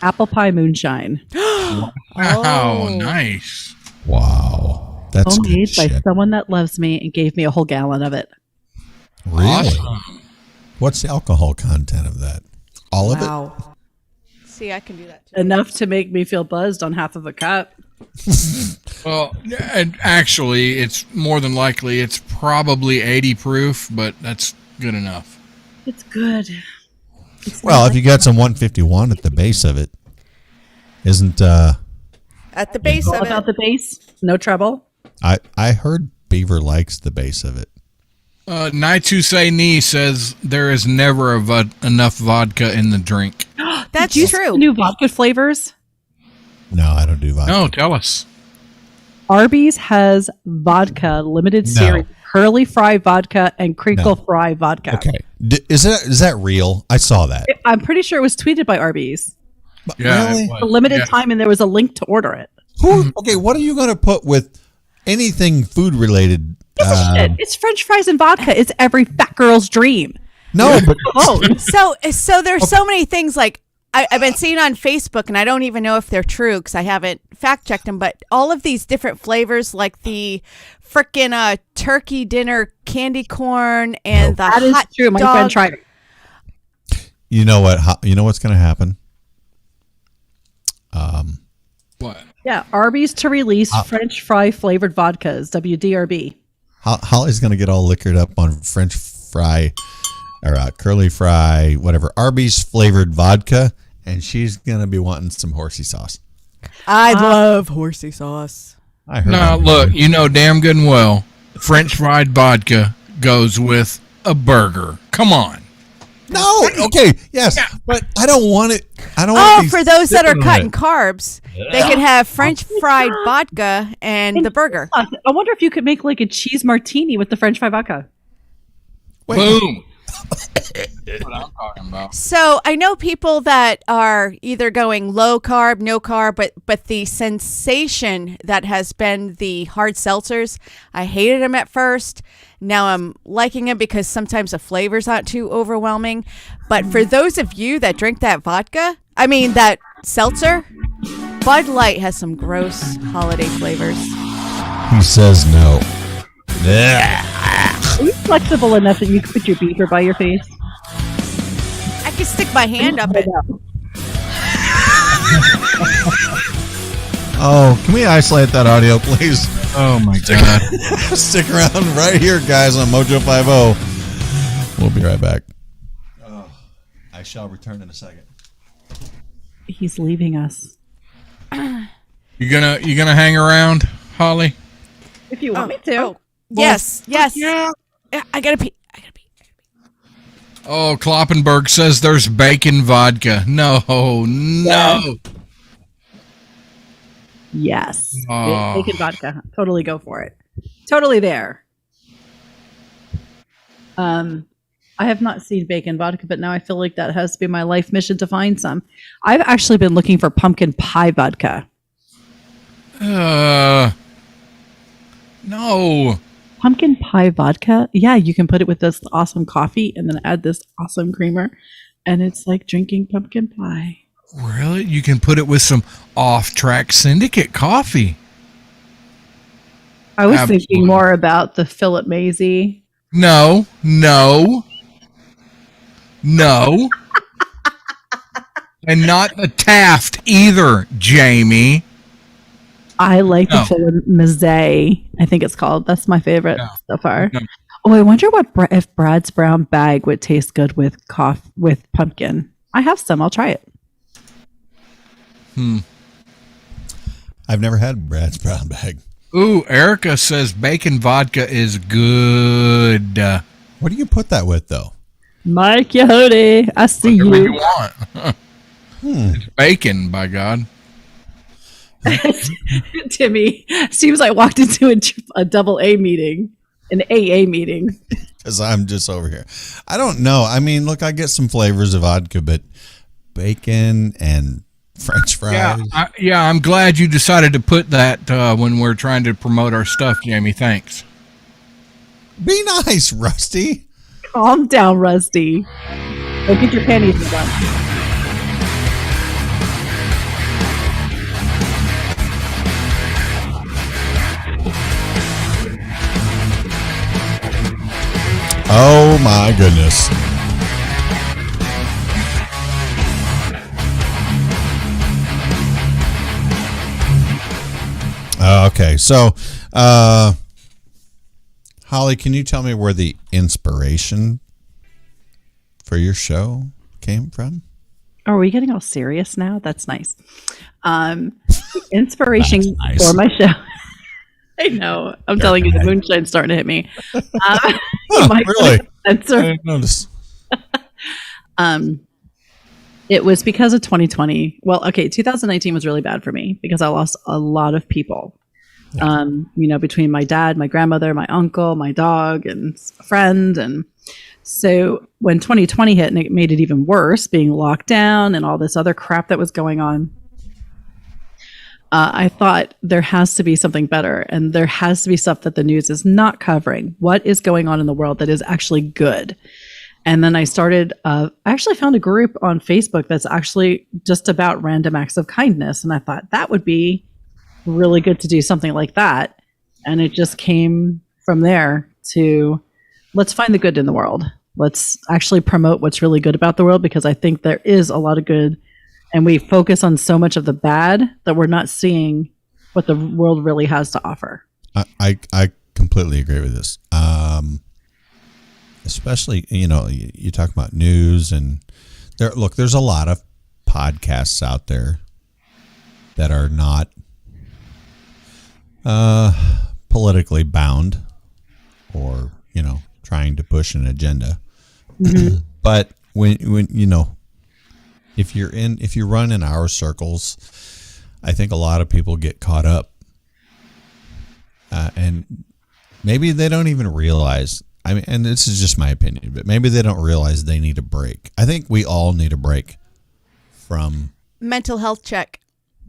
Apple pie moonshine. Wow, Oh. nice. Wow. That's good Homemade by shit. someone that loves me and gave me a whole gallon of it. Really? Awesome. What's the alcohol content of that? All of it? Wow. See, I can do that too. Enough to make me feel buzzed on half of a cup. Well, and actually, it's more than likely it's probably 80 proof, but that's good enough. It's good. It's Well, not if you got some 151 at the base of it, isn't At the base all of about it. the base, no trouble. I heard Beaver likes the base of it. Nai Ni says there is never enough vodka in the drink. That's Do you true. see new vodka flavors? No, I don't do vodka. No, tell us. Arby's has vodka limited No. series, curly fry vodka and crinkle fry vodka. Okay. Is that real? I saw that. I'm pretty sure it was tweeted by Arby's. Yeah, Really? it was. A limited Yeah. time, and there was a link to order it. Okay, what are you going to put with anything food related? Shit, it's French fries and vodka. It's every fat girl's dream. No, but Oh, So there's so many things like I've been seeing on Facebook, and I don't even know if they're true because I haven't fact checked them. But all of these different flavors, like the frickin' turkey dinner candy corn and the That is hot true. My dog. friend tried it. You know what? You know what's going to happen? What? Yeah, Arby's to release French fry flavored vodkas, WDRB. Holly's going to get all liquored up on French fry or curly fry, whatever, Arby's flavored vodka, and she's going to be wanting some horsey sauce. I love horsey sauce. I heard. Now, that. look, you know damn good and well, French fried vodka goes with a burger. Come on. No, okay, yes, but I don't want it. I don't want these For those that are sipping on cutting it. carbs, they can have French fried vodka and the burger. I wonder if you could make like a cheese martini with the French fry vodka. Boom. That's what I'm talking about. So I know people that are either going low carb, no carb, but the sensation that has been the hard seltzers, I hated them at first. Now I'm liking them because sometimes the flavor's not too overwhelming. But for those of you that drink that that seltzer, Bud Light has some gross holiday flavors. He says no. Are you flexible enough that you can put your beaker by your face? I can stick my hand up it. Oh, can we isolate that audio, please? Oh my god. Stick around right here, guys, on Mojo 50. We'll be right back. I shall return in a second. He's leaving us. You gonna hang around, Holly? If you want me to. Yes. Yeah. I gotta pee. Oh, Kloppenberg says there's bacon vodka. No. Yes. Oh. Bacon vodka. Totally go for it. Totally there. I have not seen bacon vodka, but now I feel like that has to be my life mission to find some. I've actually been looking for pumpkin pie vodka. No. Pumpkin pie vodka? Yeah, you can put it with this awesome coffee and then add this awesome creamer, and it's like drinking pumpkin pie. Really? You can put it with some off-track syndicate coffee. I was Absolutely. thinking more about the Philip Maisie. No. And not the Taft either, Jamie. I like No. the Philip Maisie. I think it's called. That's my favorite No. so far. No. Oh, I wonder if Brad's brown bag would taste good with with pumpkin. I have some. I'll try it. I've never had Brad's brown bag. Ooh, Erica says bacon vodka is good. What do you put that with, though? Mike Yahudi, I see Whatever you you. want. It's bacon, by God. Timmy seems like walked into a double A meeting, an AA meeting. Because I'm just over here. I don't know. I mean, look, I get some flavors of vodka, but bacon and French fries. Yeah, I'm glad you decided to put that when we're trying to promote our stuff, Jamie. Thanks. Be nice, Rusty. Calm down, Rusty. Go get your panties done. Oh, my goodness. Okay, so Holly, can you tell me where the inspiration for your show came from? Are we getting all serious now? That's nice. The inspiration That's nice. for my show. I know. I'm telling you, the moonshine's starting to hit me. Really? I Spencer. didn't notice. It was because of 2020. Well, okay, 2019 was really bad for me because I lost a lot of people. Between my dad, my grandmother, my uncle, my dog, and a friend. And so when 2020 hit and it made it even worse, being locked down and all this other crap that was going on, I thought there has to be something better, and there has to be stuff that the news is not covering. What is going on in the world that is actually good? And then I started, I actually found a group on Facebook that's actually just about random acts of kindness. And I thought that would be really good to do something like that. And it just came from there to let's find the good in the world. Let's actually promote what's really good about the world, because I think there is a lot of good, and we focus on so much of the bad that we're not seeing what the world really has to offer. I completely agree with this. Especially, you talk about news, and there's a lot of podcasts out there that are not politically bound or, trying to push an agenda. Mm-hmm. But when if you run in our circles, I think a lot of people get caught up, and maybe they don't even realize. I mean, and this is just my opinion, but maybe they don't realize they need a break. I think we all need a break from mental health check.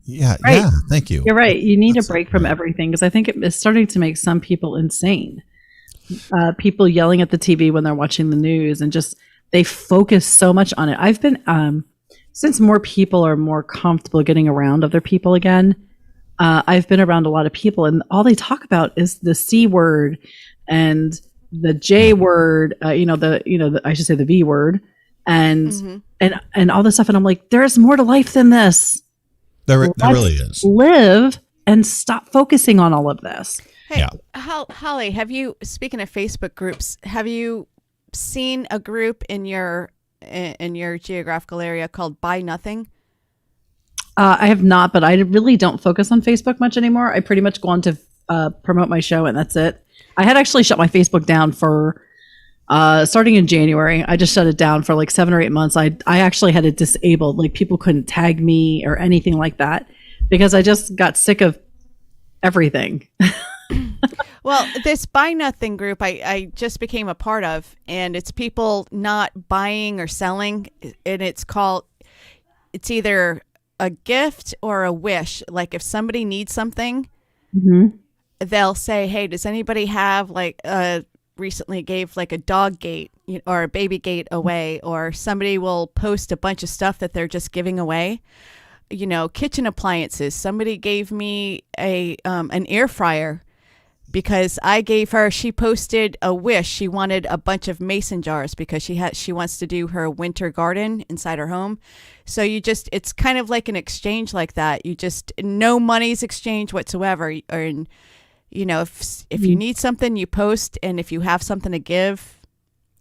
Yeah, right. Yeah. Thank you. You're right. You need a break from everything, because I think it's starting to make some people insane. People yelling at the TV when they're watching the news, and just they focus so much on it. I've been since more people are more comfortable getting around other people again. I've been around a lot of people, and all they talk about is the C word and the J word. I should say the V word, and all this stuff. And I'm like, there's more to life than this. There really is. Live and stop focusing on all of this. Hey, Holly, speaking of Facebook groups, have you seen a group in your geographical area called Buy Nothing? I have not, but I really don't focus on Facebook much anymore. I pretty much go on to promote my show, and that's it. I had actually shut my Facebook down for starting in January. I just shut it down for like 7 or 8 months. I actually had it disabled. Like, people couldn't tag me or anything like that, because I just got sick of everything. Well, this Buy Nothing group I just became a part of, and it's people not buying or selling, and it's either a gift or a wish. Like, if somebody needs something, they'll say, hey, does anybody have recently gave like a dog gate or a baby gate away, or somebody will post a bunch of stuff that they're just giving away. Kitchen appliances. Somebody gave me an air fryer because I gave her. She posted a wish. She wanted a bunch of mason jars because she wants to do her winter garden inside her home. So it's kind of like an exchange like that. No money's exchange whatsoever. Or if you need something, you post, and if you have something to give,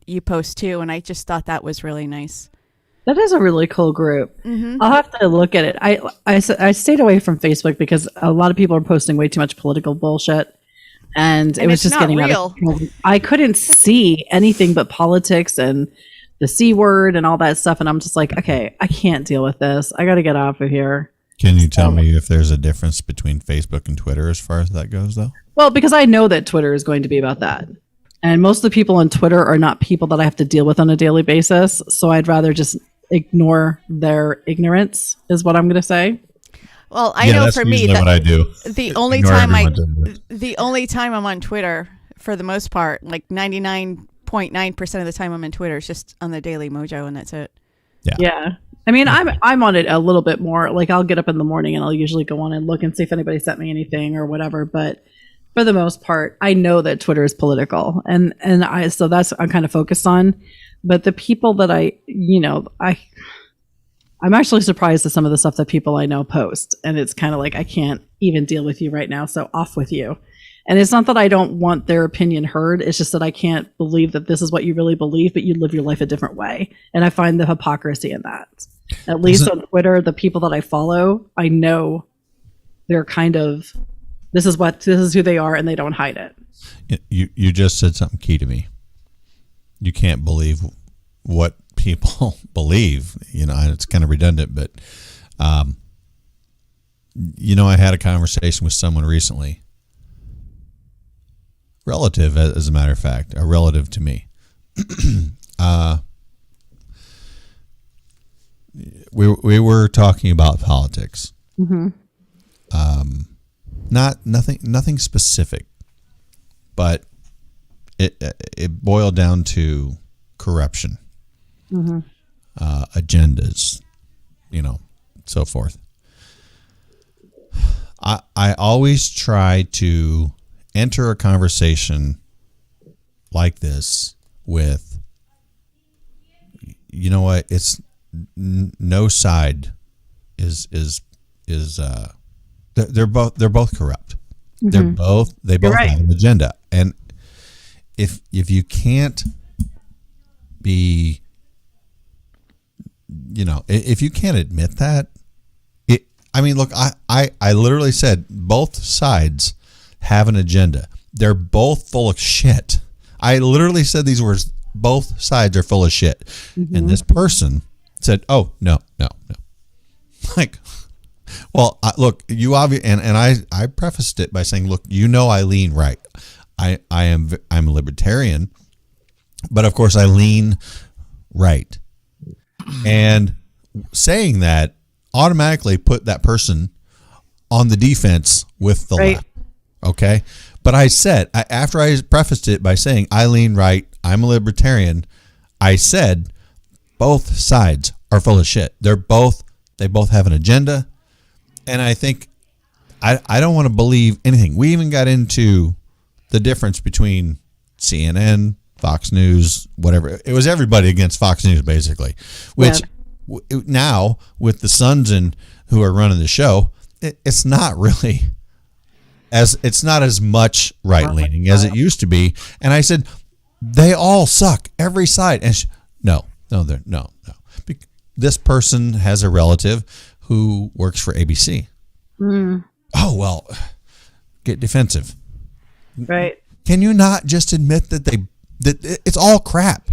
you post too. And I just thought that was really nice. That is a really cool group. Mm-hmm. I'll have to look at it. I stayed away from Facebook because a lot of people are posting way too much political bullshit, and it was just getting real. Out of control. I couldn't see anything but politics and the C word and all that stuff, and I'm just like, okay, I can't deal with this. I got to get off of here. Can you tell me if there's a difference between Facebook and Twitter as far as that goes, though? Well, because I know that Twitter is going to be about that. And most of the people on Twitter are not people that I have to deal with on a daily basis. So I'd rather just ignore their ignorance, is what I'm going to say. Well, I know for me, what I do. The only time I'm on Twitter, for the most part, like 99.9% of the time I'm on Twitter, is just on the Daily Mojo, and that's it. Yeah. I mean, I'm on it a little bit more. Like, I'll get up in the morning and I'll usually go on and look and see if anybody sent me anything or whatever. But for the most part, I know that Twitter is political, and so that's I'm kind of focused on. But the people that I'm actually surprised at some of the stuff that people I know post, and it's kind of like, I can't even deal with you right now, so off with you. And it's not that I don't want their opinion heard. It's just that I can't believe that this is what you really believe, but you live your life a different way. And I find the hypocrisy in that. At least on Twitter, the people that I follow, I know they're kind of, this is who they are, and they don't hide it. You just said something key to me. You can't believe what people believe. It's kind of redundant, but I had a conversation with someone recently. Relative, as a matter of fact, a relative to me. We were talking about politics. Mm-hmm. Nothing specific, but it boiled down to corruption, agendas, so forth. I always try to enter a conversation like this with, you know what? It's no side is they're both corrupt. They both have an agenda, and if you can't be, if you can't admit that, look, I literally said both sides have an agenda. They're both full of shit. I literally said these words: both sides are full of shit. And this person said, "Oh, no." Like, well, look, you obviously, and I prefaced it by saying, look, I lean right. I'm a libertarian, but of course I lean right. And saying that automatically put that person on the defense with the left. Okay. But I said, after I prefaced it by saying I lean right, I'm a libertarian, I said both sides are full of shit. They both have an agenda. And I think I don't want to believe anything. We even got into the difference between CNN, Fox News, whatever. It was everybody against Fox News, basically, which now with the sons and who are running the show, it's not really it's not as much right leaning as it used to be. And I said, they all suck, every side. And no. This person has a relative who works for ABC. Oh, well, get defensive. Right. Can you not just admit that it's all crap?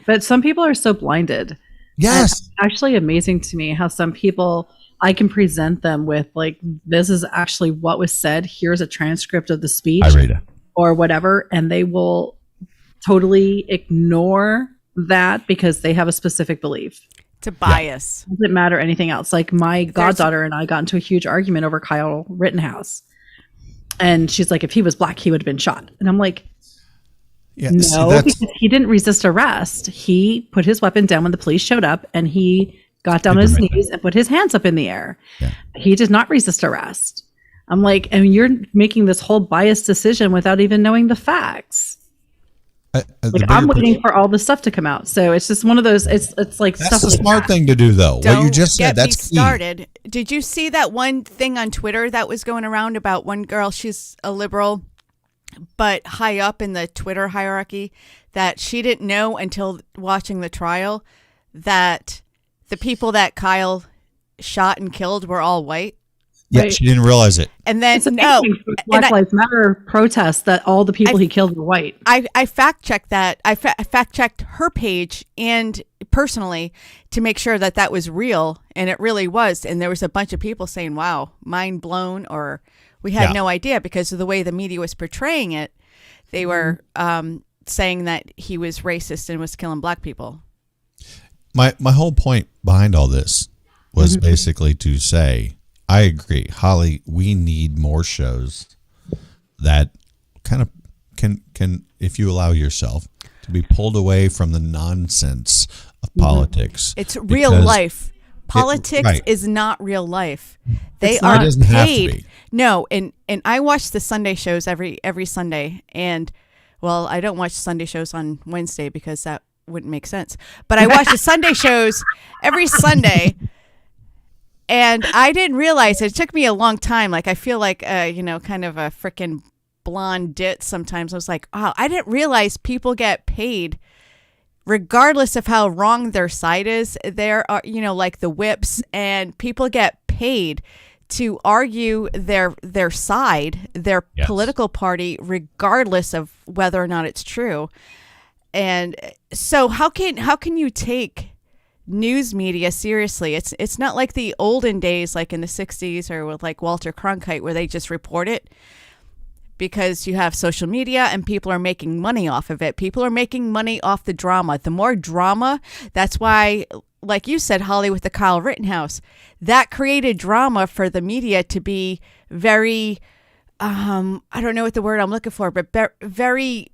But some people are so blinded. Yes. It's actually amazing to me how some people, I can present them with, like, this is actually what was said. Here's a transcript of the speech. I read it. Or whatever. And they will totally ignore that because they have a specific belief. To bias. Doesn't matter anything else. Like, my goddaughter and I got into a huge argument over Kyle Rittenhouse. And she's like, if he was black, he would have been shot. And I'm like, no, because he didn't resist arrest. He put his weapon down when the police showed up, and he got down on his knees and put his hands up in the air. Yeah. He did not resist arrest. I'm like, and you're making this whole biased decision without even knowing the facts. I'm waiting for all the stuff to come out. So it's just one of those. It's like that's stuff the like smart that. thing to do, though. Don't what you just said, get that's me started. Did you see that one thing on Twitter that was going around about one girl? She's a liberal, but high up in the Twitter hierarchy, that she didn't know until watching the trial that the people that Kyle shot and killed were all white. Yeah, right. She didn't realize it. And then Black Lives Matter protests that all the people he killed were white. I fact checked that. I fact checked her page and personally to make sure that that was real, and it really was. And there was a bunch of people saying, "Wow, mind blown," or "We had no idea," because of the way the media was portraying it. They were saying that he was racist and was killing black people. My whole point behind all this was basically to say, I agree, Holly, we need more shows that kind of can, if you allow yourself to be pulled away from the nonsense of politics. It's real life. Politics is not real life. They are paid. Have to be. No, and I watch the Sunday shows every Sunday, and well, I don't watch Sunday shows on Wednesday because that wouldn't make sense. But I watch the Sunday shows every Sunday. And I didn't realize it took me a long time. Like, I feel like, kind of a freaking blonde dit sometimes. I was like, wow, I didn't realize people get paid regardless of how wrong their side is. There are, like the whips, and people get paid to argue their side, their political party, regardless of whether or not it's true. And so how can you take news media seriously? It's not like the olden days, like in the 60s or with like Walter Cronkite, where they just report it, because you have social media and people are making money off of it. People are making money off the drama. The more drama, that's why, like you said, Holly, with the Kyle Rittenhouse, that created drama for the media to be very, I don't know what the word I'm looking for, but very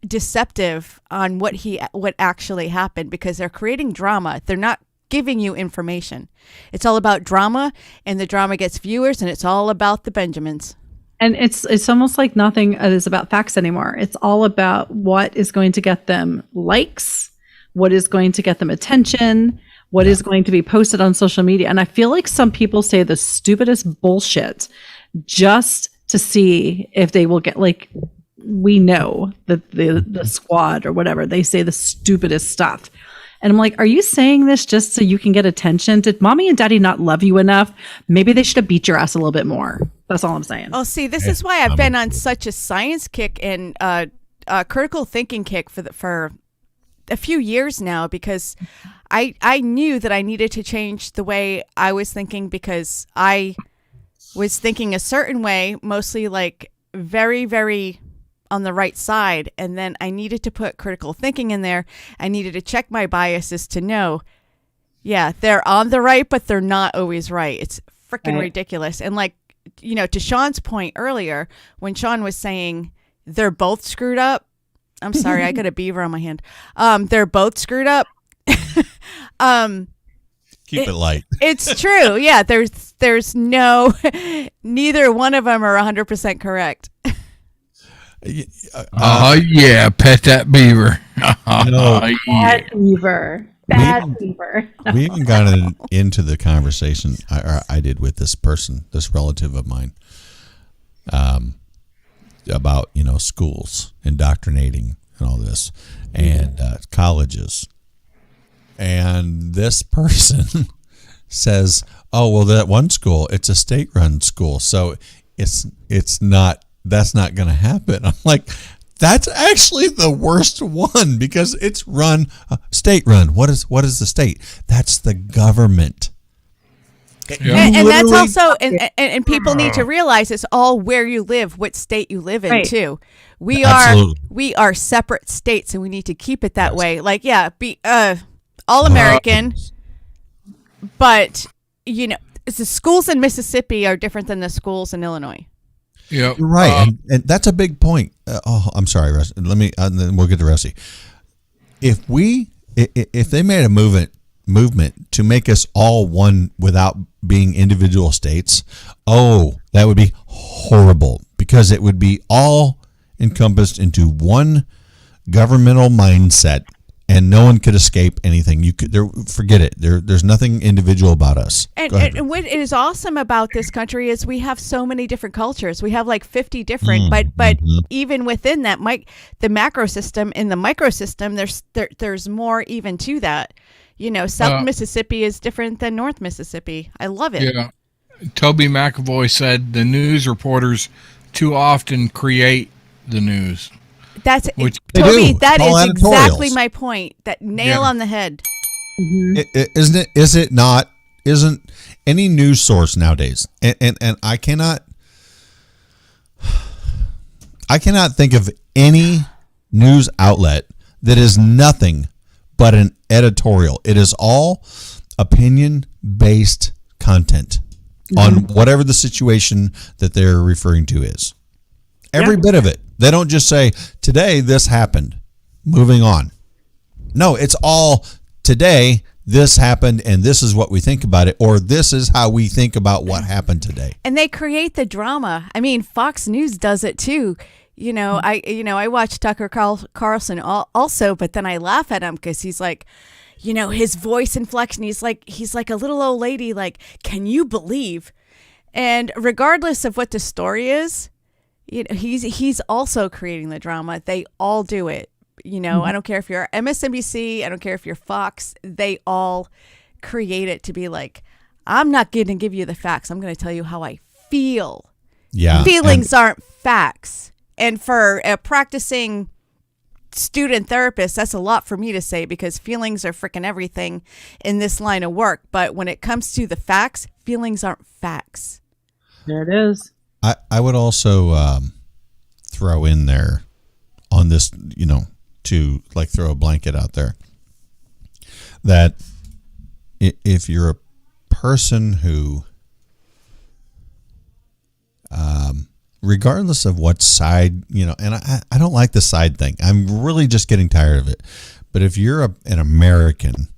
deceptive on what actually happened, because they're creating drama. They're not giving you information. It's all about drama, and the drama gets viewers, and it's all about the Benjamins. And it's almost like nothing is about facts anymore. It's all about what is going to get them likes, what is going to get them attention, what is going to be posted on social media. And I feel like some people say the stupidest bullshit just to see if they will get, like, we know that the squad or whatever, they say the stupidest stuff. And I'm like, are you saying this just so you can get attention? Did mommy and daddy not love you enough? Maybe they should have beat your ass a little bit more. That's all I'm saying. Oh, see, this is why I've been on such a science kick and critical thinking kick for a few years now, because I knew that I needed to change the way I was thinking, because I was thinking a certain way, mostly like very, very on the right side, and then I needed to put critical thinking in there. I needed to check my biases to know, yeah, they're on the right, but they're not always right. It's freaking ridiculous. And like, you know, to Sean's point earlier, when Sean was saying they're both screwed up, I'm sorry, I got a beaver on my hand. They're both screwed up. Keep it light. It's true. Yeah, there's no, neither one of them are 100% correct. Yeah, pet that beaver. Bad beaver. Bad beaver. We even got into the conversation I did with this person, this relative of mine, about, you know, schools, indoctrinating and all this, and colleges. And this person says, oh, well, that one school, it's a state-run school, so it's not, that's not going to happen. I'm like, that's actually the worst one, because it's run, state-run. What is the state? That's the government. Yeah. And that's also, and people need to realize it's all where you live, what state you live in too. We are separate states, and we need to keep it that way. Like, yeah, be all American, but you know, the schools in Mississippi are different than the schools in Illinois. Yeah, right, and that's a big point. I'm sorry, Rusty. Let me, and then we'll get to Rusty. If they made a movement to make us all one without being individual states, that would be horrible, because it would be all encompassed into one governmental mindset, and no one could escape anything. Forget it. There's nothing individual about us. And what is awesome about this country is we have so many different cultures. We have like 50 different, but even within that, the macro system and the micro system, there's more even to that. You know, South Mississippi is different than North Mississippi. I love it. Yeah. Toby McAvoy said the news reporters too often create the news. That's which Toby. That is exactly my point. That nail on the head. Isn't it? Isn't any news source nowadays? And I cannot think of any news outlet that is nothing but an editorial. It is all opinion-based content on whatever the situation that they're referring to is. Every bit of it. They don't just say, today this happened, moving on. No, it's all, today this happened and this is what we think about it, or this is how we think about what happened today. And they create the drama. I mean, Fox News does it too. You know, I watch Tucker Carlson also, but then I laugh at him because he's like, you know, his voice inflection, he's like a little old lady, like, can you believe? And regardless of what the story is, you know, he's also creating the drama. They all do it. You know, I don't care if you're MSNBC, I don't care if you're Fox, they all create it to be like, I'm not going to give you the facts. I'm going to tell you how I feel. Yeah. Feelings aren't facts. And for a practicing student therapist, that's a lot for me to say, because feelings are freaking everything in this line of work. But when it comes to the facts, feelings aren't facts. There it is. I would also throw in there on this, you know, to like throw a blanket out there, that if you're a person who regardless of what side, and I don't like the side thing. I'm really just getting tired of it. But if you're an American,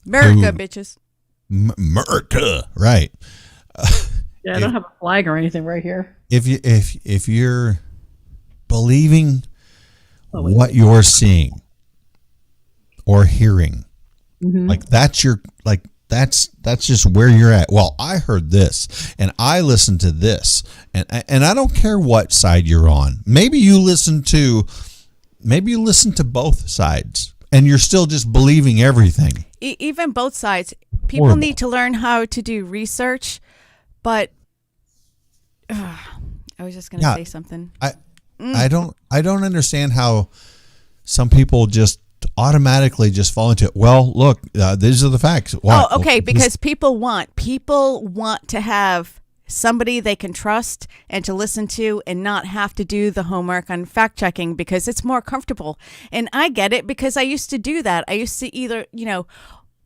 America, bitches. America, right? Yeah, I don't have a flag or anything right here. If you're believing what you're seeing or hearing, like that's just where you're at. Well, I heard this and I listened to this, and I don't care what side you're on. Maybe you listen to both sides and you're still just believing everything. Even both sides. People need to learn how to do research, but I was just going to say something. I don't understand how some people just automatically just fall into it. Well, look, these are the facts. What? Oh, okay, because people want to have somebody they can trust and to listen to and not have to do the homework on fact checking because it's more comfortable. And I get it because I used to do that. I used to either,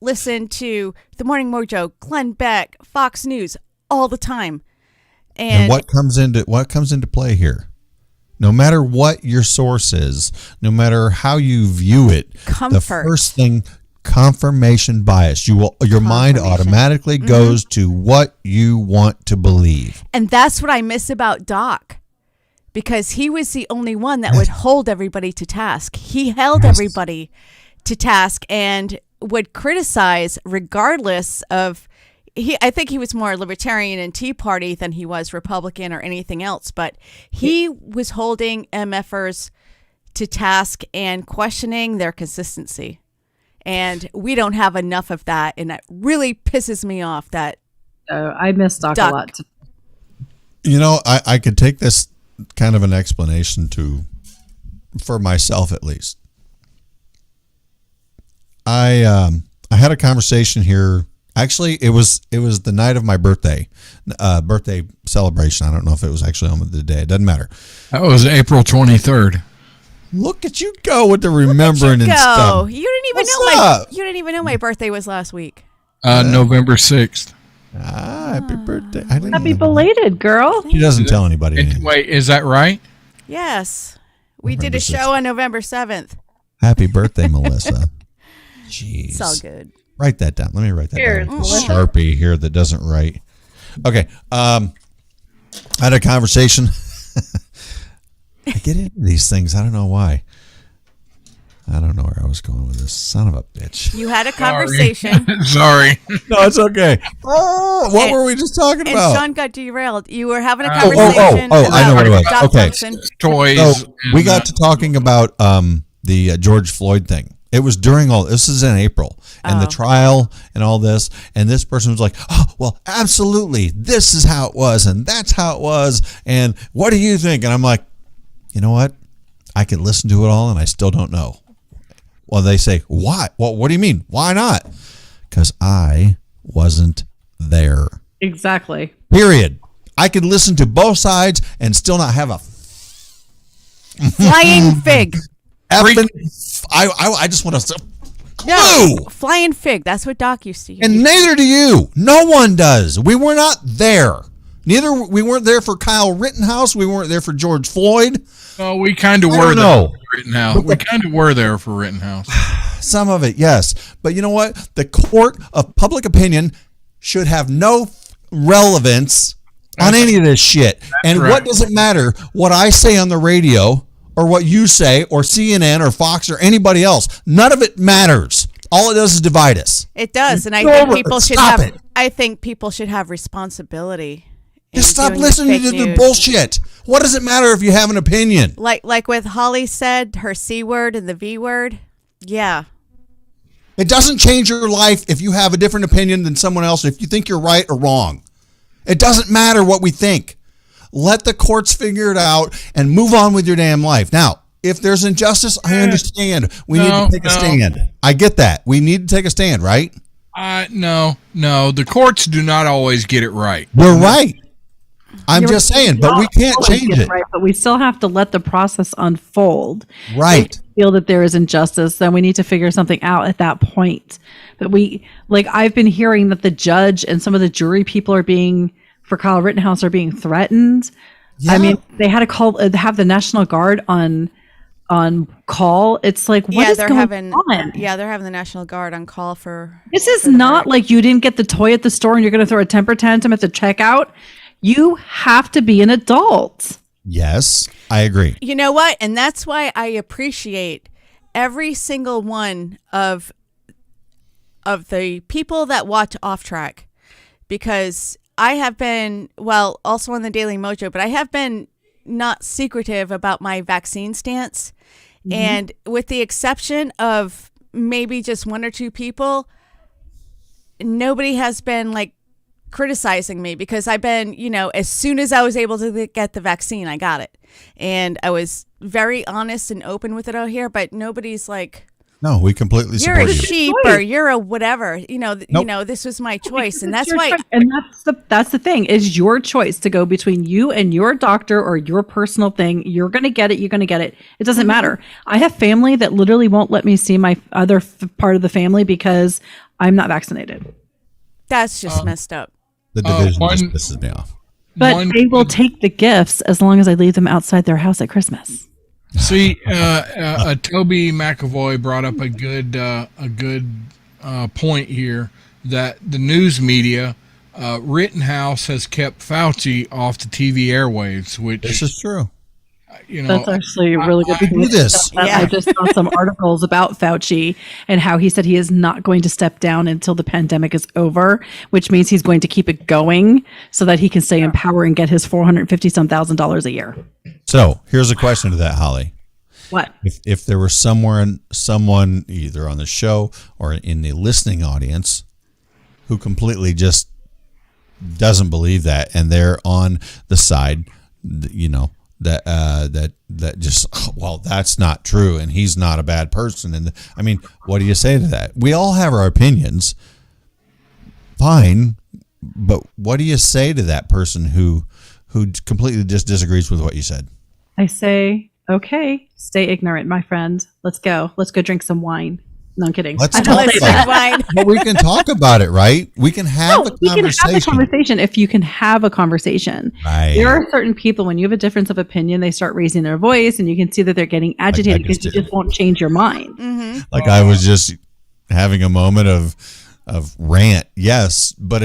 listen to The Morning Mojo, Glenn Beck, Fox News all the time. And what comes into play here? No matter what your source is, no matter how you view it, comfort. The first thing, confirmation bias. Your mind automatically goes to what you want to believe. And that's what I miss about Doc, because he was the only one that would hold everybody to task. He held everybody to task and would criticize regardless of. I think he was more libertarian and Tea Party than he was Republican or anything else, but he was holding MFers to task and questioning their consistency. And we don't have enough of that, and that really pisses me off. That I miss Doc a lot. I could take this kind of an explanation for myself at least. I had a conversation here. Actually, it was the night of my birthday celebration. I don't know if it was actually on the day. It doesn't matter. That was April 23rd. Look at you go with the remembering and stuff. You didn't even know my birthday was last week. November 6th. Happy birthday! Happy belated, girl. She doesn't tell anybody. Wait, is that right? Yes, we November did a 6th. show on November 7th. Happy birthday, Melissa. Jeez. It's all good. Write that down. Let me write that Here, down. Melissa. Sharpie here that doesn't write. Okay. I had a conversation. I get into these things. I don't know why. I don't know where I was going with this. Son of a bitch. You had a conversation. Sorry. No, it's okay. Oh, what were we just talking about? And Sean got derailed. You were having a conversation. I know what it was. Doc Okay. Thompson. Toys. So we got to talking about the George Floyd thing. It was during this is in April, and the trial and all this, and this person was like, oh, well, absolutely, this is how it was, and that's how it was, and what do you think? And I'm like, you know what? I could listen to it all, and I still don't know. Well, they say, why? Well, what do you mean? Why not? Because I wasn't there. Exactly. Period. I could listen to both sides and still not have a Flying fig. effing. I just want to. No, flying fig. That's what Doc used to use. And neither do you. No one does. We were not there. We weren't there for Kyle Rittenhouse. We weren't there for George Floyd. Oh, we kind of were there for Rittenhouse. We kind of were there for Rittenhouse. Some of it, yes. But you know what? The court of public opinion should have no relevance on any of this shit. And right. What does it matter what I say on the radio or what you say or CNN or Fox or anybody else? None of it matters. All it does is divide us. It does, and I think people should have responsibility. Just stop listening to the bullshit. What does it matter if you have an opinion? Like with Holly said, her C word and the V word. Yeah. It doesn't change your life if you have a different opinion than someone else, if you think you're right or wrong. It doesn't matter what we think. Let the courts figure it out and move on with your damn life. Now, if there's injustice, I understand. We need to take a stand. I get that. We need to take a stand, right? No. The courts do not always get it right. You're right. I'm just saying, but we can't change it. Right, but we still have to let the process unfold. Right. If we feel that there is injustice, then we need to figure something out at that point. But I've been hearing that the judge and some of the jury people for Kyle Rittenhouse are being threatened. Yeah. I mean, they had to have the National Guard on call. It's like, what is going on? Yeah, they're having the National Guard on call for. This is not like you didn't get the toy at the store and you're going to throw a temper tantrum at the checkout. You have to be an adult. Yes, I agree. You know what? And that's why I appreciate every single one of the people that watch Off Track, because I have been, well, also on the Daily Mojo, but I have been not secretive about my vaccine stance. Mm-hmm. And with the exception of maybe just one or two people, nobody has been like criticizing me, because I've been, as soon as I was able to get the vaccine, I got it. And I was very honest and open with it out here, but nobody's like, no, we completely support you. You're a sheep or you're a whatever. Nope. This was my choice, and that's why. And that's the thing, is your choice to go between you and your doctor or your personal thing. You're going to get it. You're going to get it. It doesn't matter. I have family that literally won't let me see my other part of the family because I'm not vaccinated. That's just messed up. The division just pisses me off. But they will take the gifts as long as I leave them outside their house at Christmas. See, Toby McAvoy brought up a good point here, that the news media, Rittenhouse has kept Fauci off the TV airwaves, which this is true. That's actually a really good point. I just saw some articles about Fauci and how he said he is not going to step down until the pandemic is over, which means he's going to keep it going so that he can stay in power and get his $450,000 a year. So here's a question to that, Holly. What? If there was someone either on the show or in the listening audience who completely just doesn't believe that, and they're on the side, that just, well, that's not true, and he's not a bad person, and I mean, what do you say to that? We all have our opinions, fine, but what do you say to that person who completely just disagrees with what you said? I say, okay, stay ignorant, my friend. Let's go drink some wine. No, I'm kidding. Let's talk about it. But we can talk about it, right? We can have a conversation. We can have a conversation if you can have a conversation. Right. There are certain people, when you have a difference of opinion, they start raising their voice, and you can see that they're getting agitated because you just won't change your mind. Mm-hmm. Like I was just having a moment of rant. Yes, but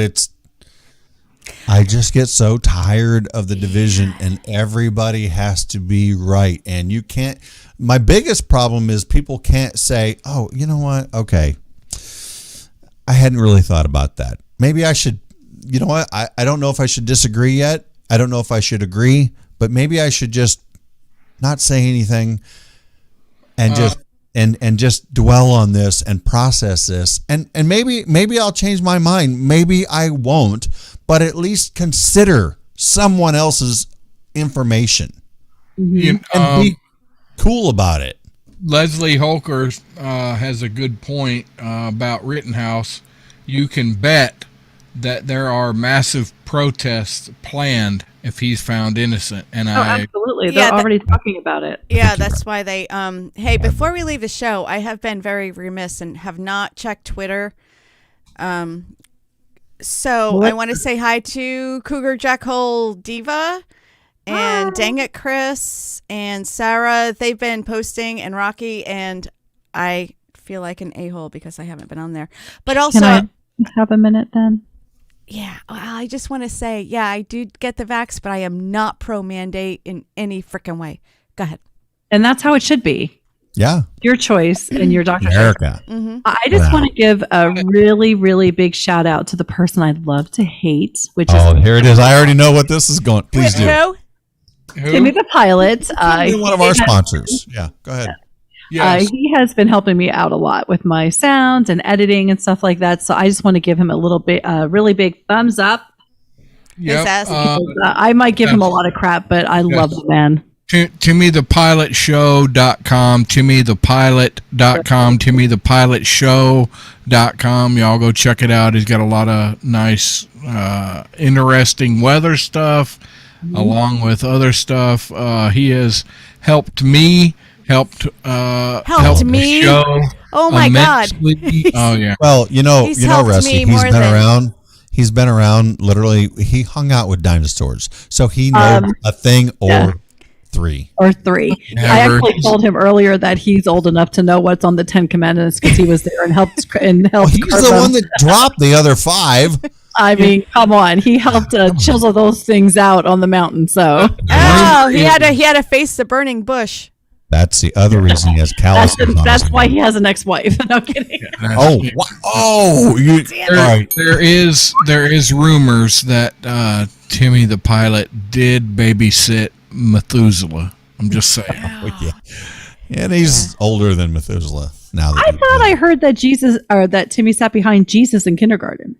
I just get so tired of the division, and everybody has to be right. And you can't, my biggest problem is people can't say, oh, you know what? Okay. I hadn't really thought about that. Maybe I should, you know what? I don't know if I should disagree yet. I don't know if I should agree, but maybe I should just not say anything and just dwell on this and process this. And maybe I'll change my mind. Maybe I won't, but at least consider someone else's information and be cool about it. Leslie Holker has a good point about Rittenhouse. You can bet that there are massive protests planned if he's found innocent. And absolutely. They're already talking about it. Yeah, that's why they hey, before we leave the show, I have been very remiss and have not checked Twitter. So I want to say hi to Cougar Jackhole Diva and Dang It Chris and Sarah. They've been posting, and Rocky, and I feel like an a-hole because I haven't been on there. But also, can I have a minute then? Yeah, I just want to say, yeah, I do get the vax, but I am not pro-mandate in any freaking way. Go ahead. And that's how it should be. Yeah. Your choice and your doctor's America. Mm-hmm. I just want to give a really, really big shout out to the person I love to hate, which is... here it is. I already know what this is going. Please do. Who? Timmy the Pilot. One of our sponsors. Yeah, go ahead. Yes. He has been helping me out a lot with my sound and editing and stuff like that. So I just want to give him a little bit, really big thumbs up. Yep. I might give him a lot of crap, but I love the man. TimmyThePilotShow.com, TimmyThePilot.com, TimmyThePilotShow.com. Y'all go check it out. He's got a lot of nice, interesting weather stuff, along with other stuff. He has helped me. Helped me. The show. Oh my immensely. God! Oh yeah. Well, Rusty, he's been around. he's been around. Literally, he hung out with dinosaurs, so he knows a thing or three. Or three. Never. I actually told him earlier that he's old enough to know what's on the 10 Commandments because he was there and helped. He's the one that dropped the other 5. I mean, come on. He helped chisel those things out on the mountain. So he had to face the burning bush. That's the other reason he has calluses. That's why he has an ex-wife. No kidding. Oh, all right. There is rumors that Timmy the pilot did babysit Methuselah. I'm just saying. Yeah. And he's older than Methuselah now. I thought I heard that Timmy sat behind Jesus in kindergarten.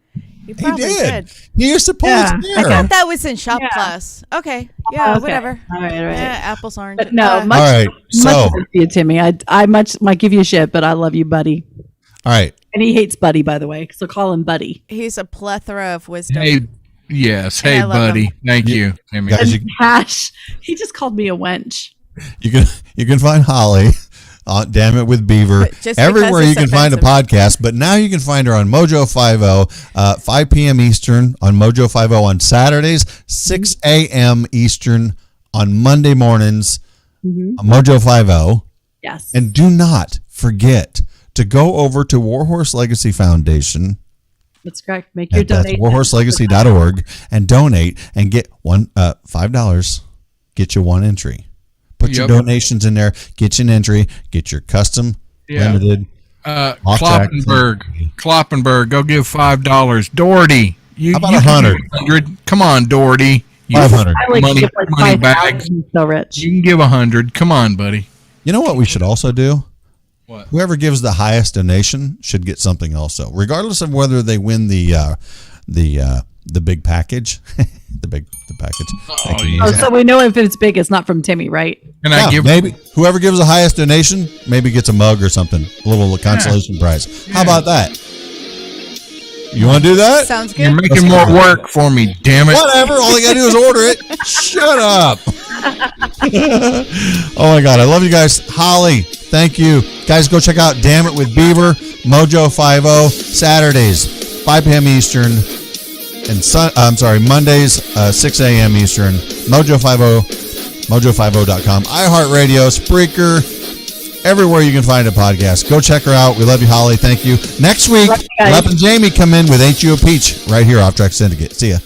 He probably did. He used to pull his hair. I thought that was in shop class. Okay. Yeah, Okay. whatever. All right. Yeah, apples, oranges. But no, much, All right. So, much love to you, Timmy. I might give you shit, but I love you, buddy. all right. And he hates Buddy, by the way. So call him Buddy. He's a plethora of wisdom. Hey, yes. And Hey, I love buddy. him. Thank you, Timmy. Guys, Hash. He just called me a wench. you can find Holly on Damn It with Beaver Just because everywhere you it's can find a offensive. podcast, but now you can find her on Mojo 50, 5 p.m. Eastern on Mojo 50 on Saturdays, 6 a.m. Eastern on Monday mornings on Mojo 50. Yes. And do not forget to go over to Warhorse Legacy Foundation. That's correct. Make your That's donation. warhorselegacy.org and donate and get $5. Get you one entry. Put your donations in there. Get you an entry. Get your custom limited. Kloppenberg, go give $5. Doherty, how about 100? 100. Come on, Doherty. 500. I like money- to give like money 5,000. bags. He's so rich. You can give 100. Come on, buddy. You know what we should also do? What? Whoever gives the highest donation should get something also, regardless of whether they win the big package, the package. Thank you. Oh, so we know if it's big, it's not from Timmy, right? Can I give? maybe whoever gives the highest donation maybe gets a mug or something, a little consolation prize. How about that? You want to do that? Sounds You're good. making more work for me. Damn it. Whatever. All you gotta do is order it. Shut up. Oh my God, I love you guys. Holly, thank you. Guys, go check out Damn It with Beaver, Mojo 50, Saturdays, 5 p.m. Eastern, and Mondays, 6 a.m. Eastern, Mojo 50, mojo50.com, iHeartRadio, Spreaker, everywhere you can find a podcast. Go check her out. We love you, Holly. Thank you. Next week, Love you guys. Lep and Jamie come in with Ain't You a Peach right here off Track Syndicate. See ya.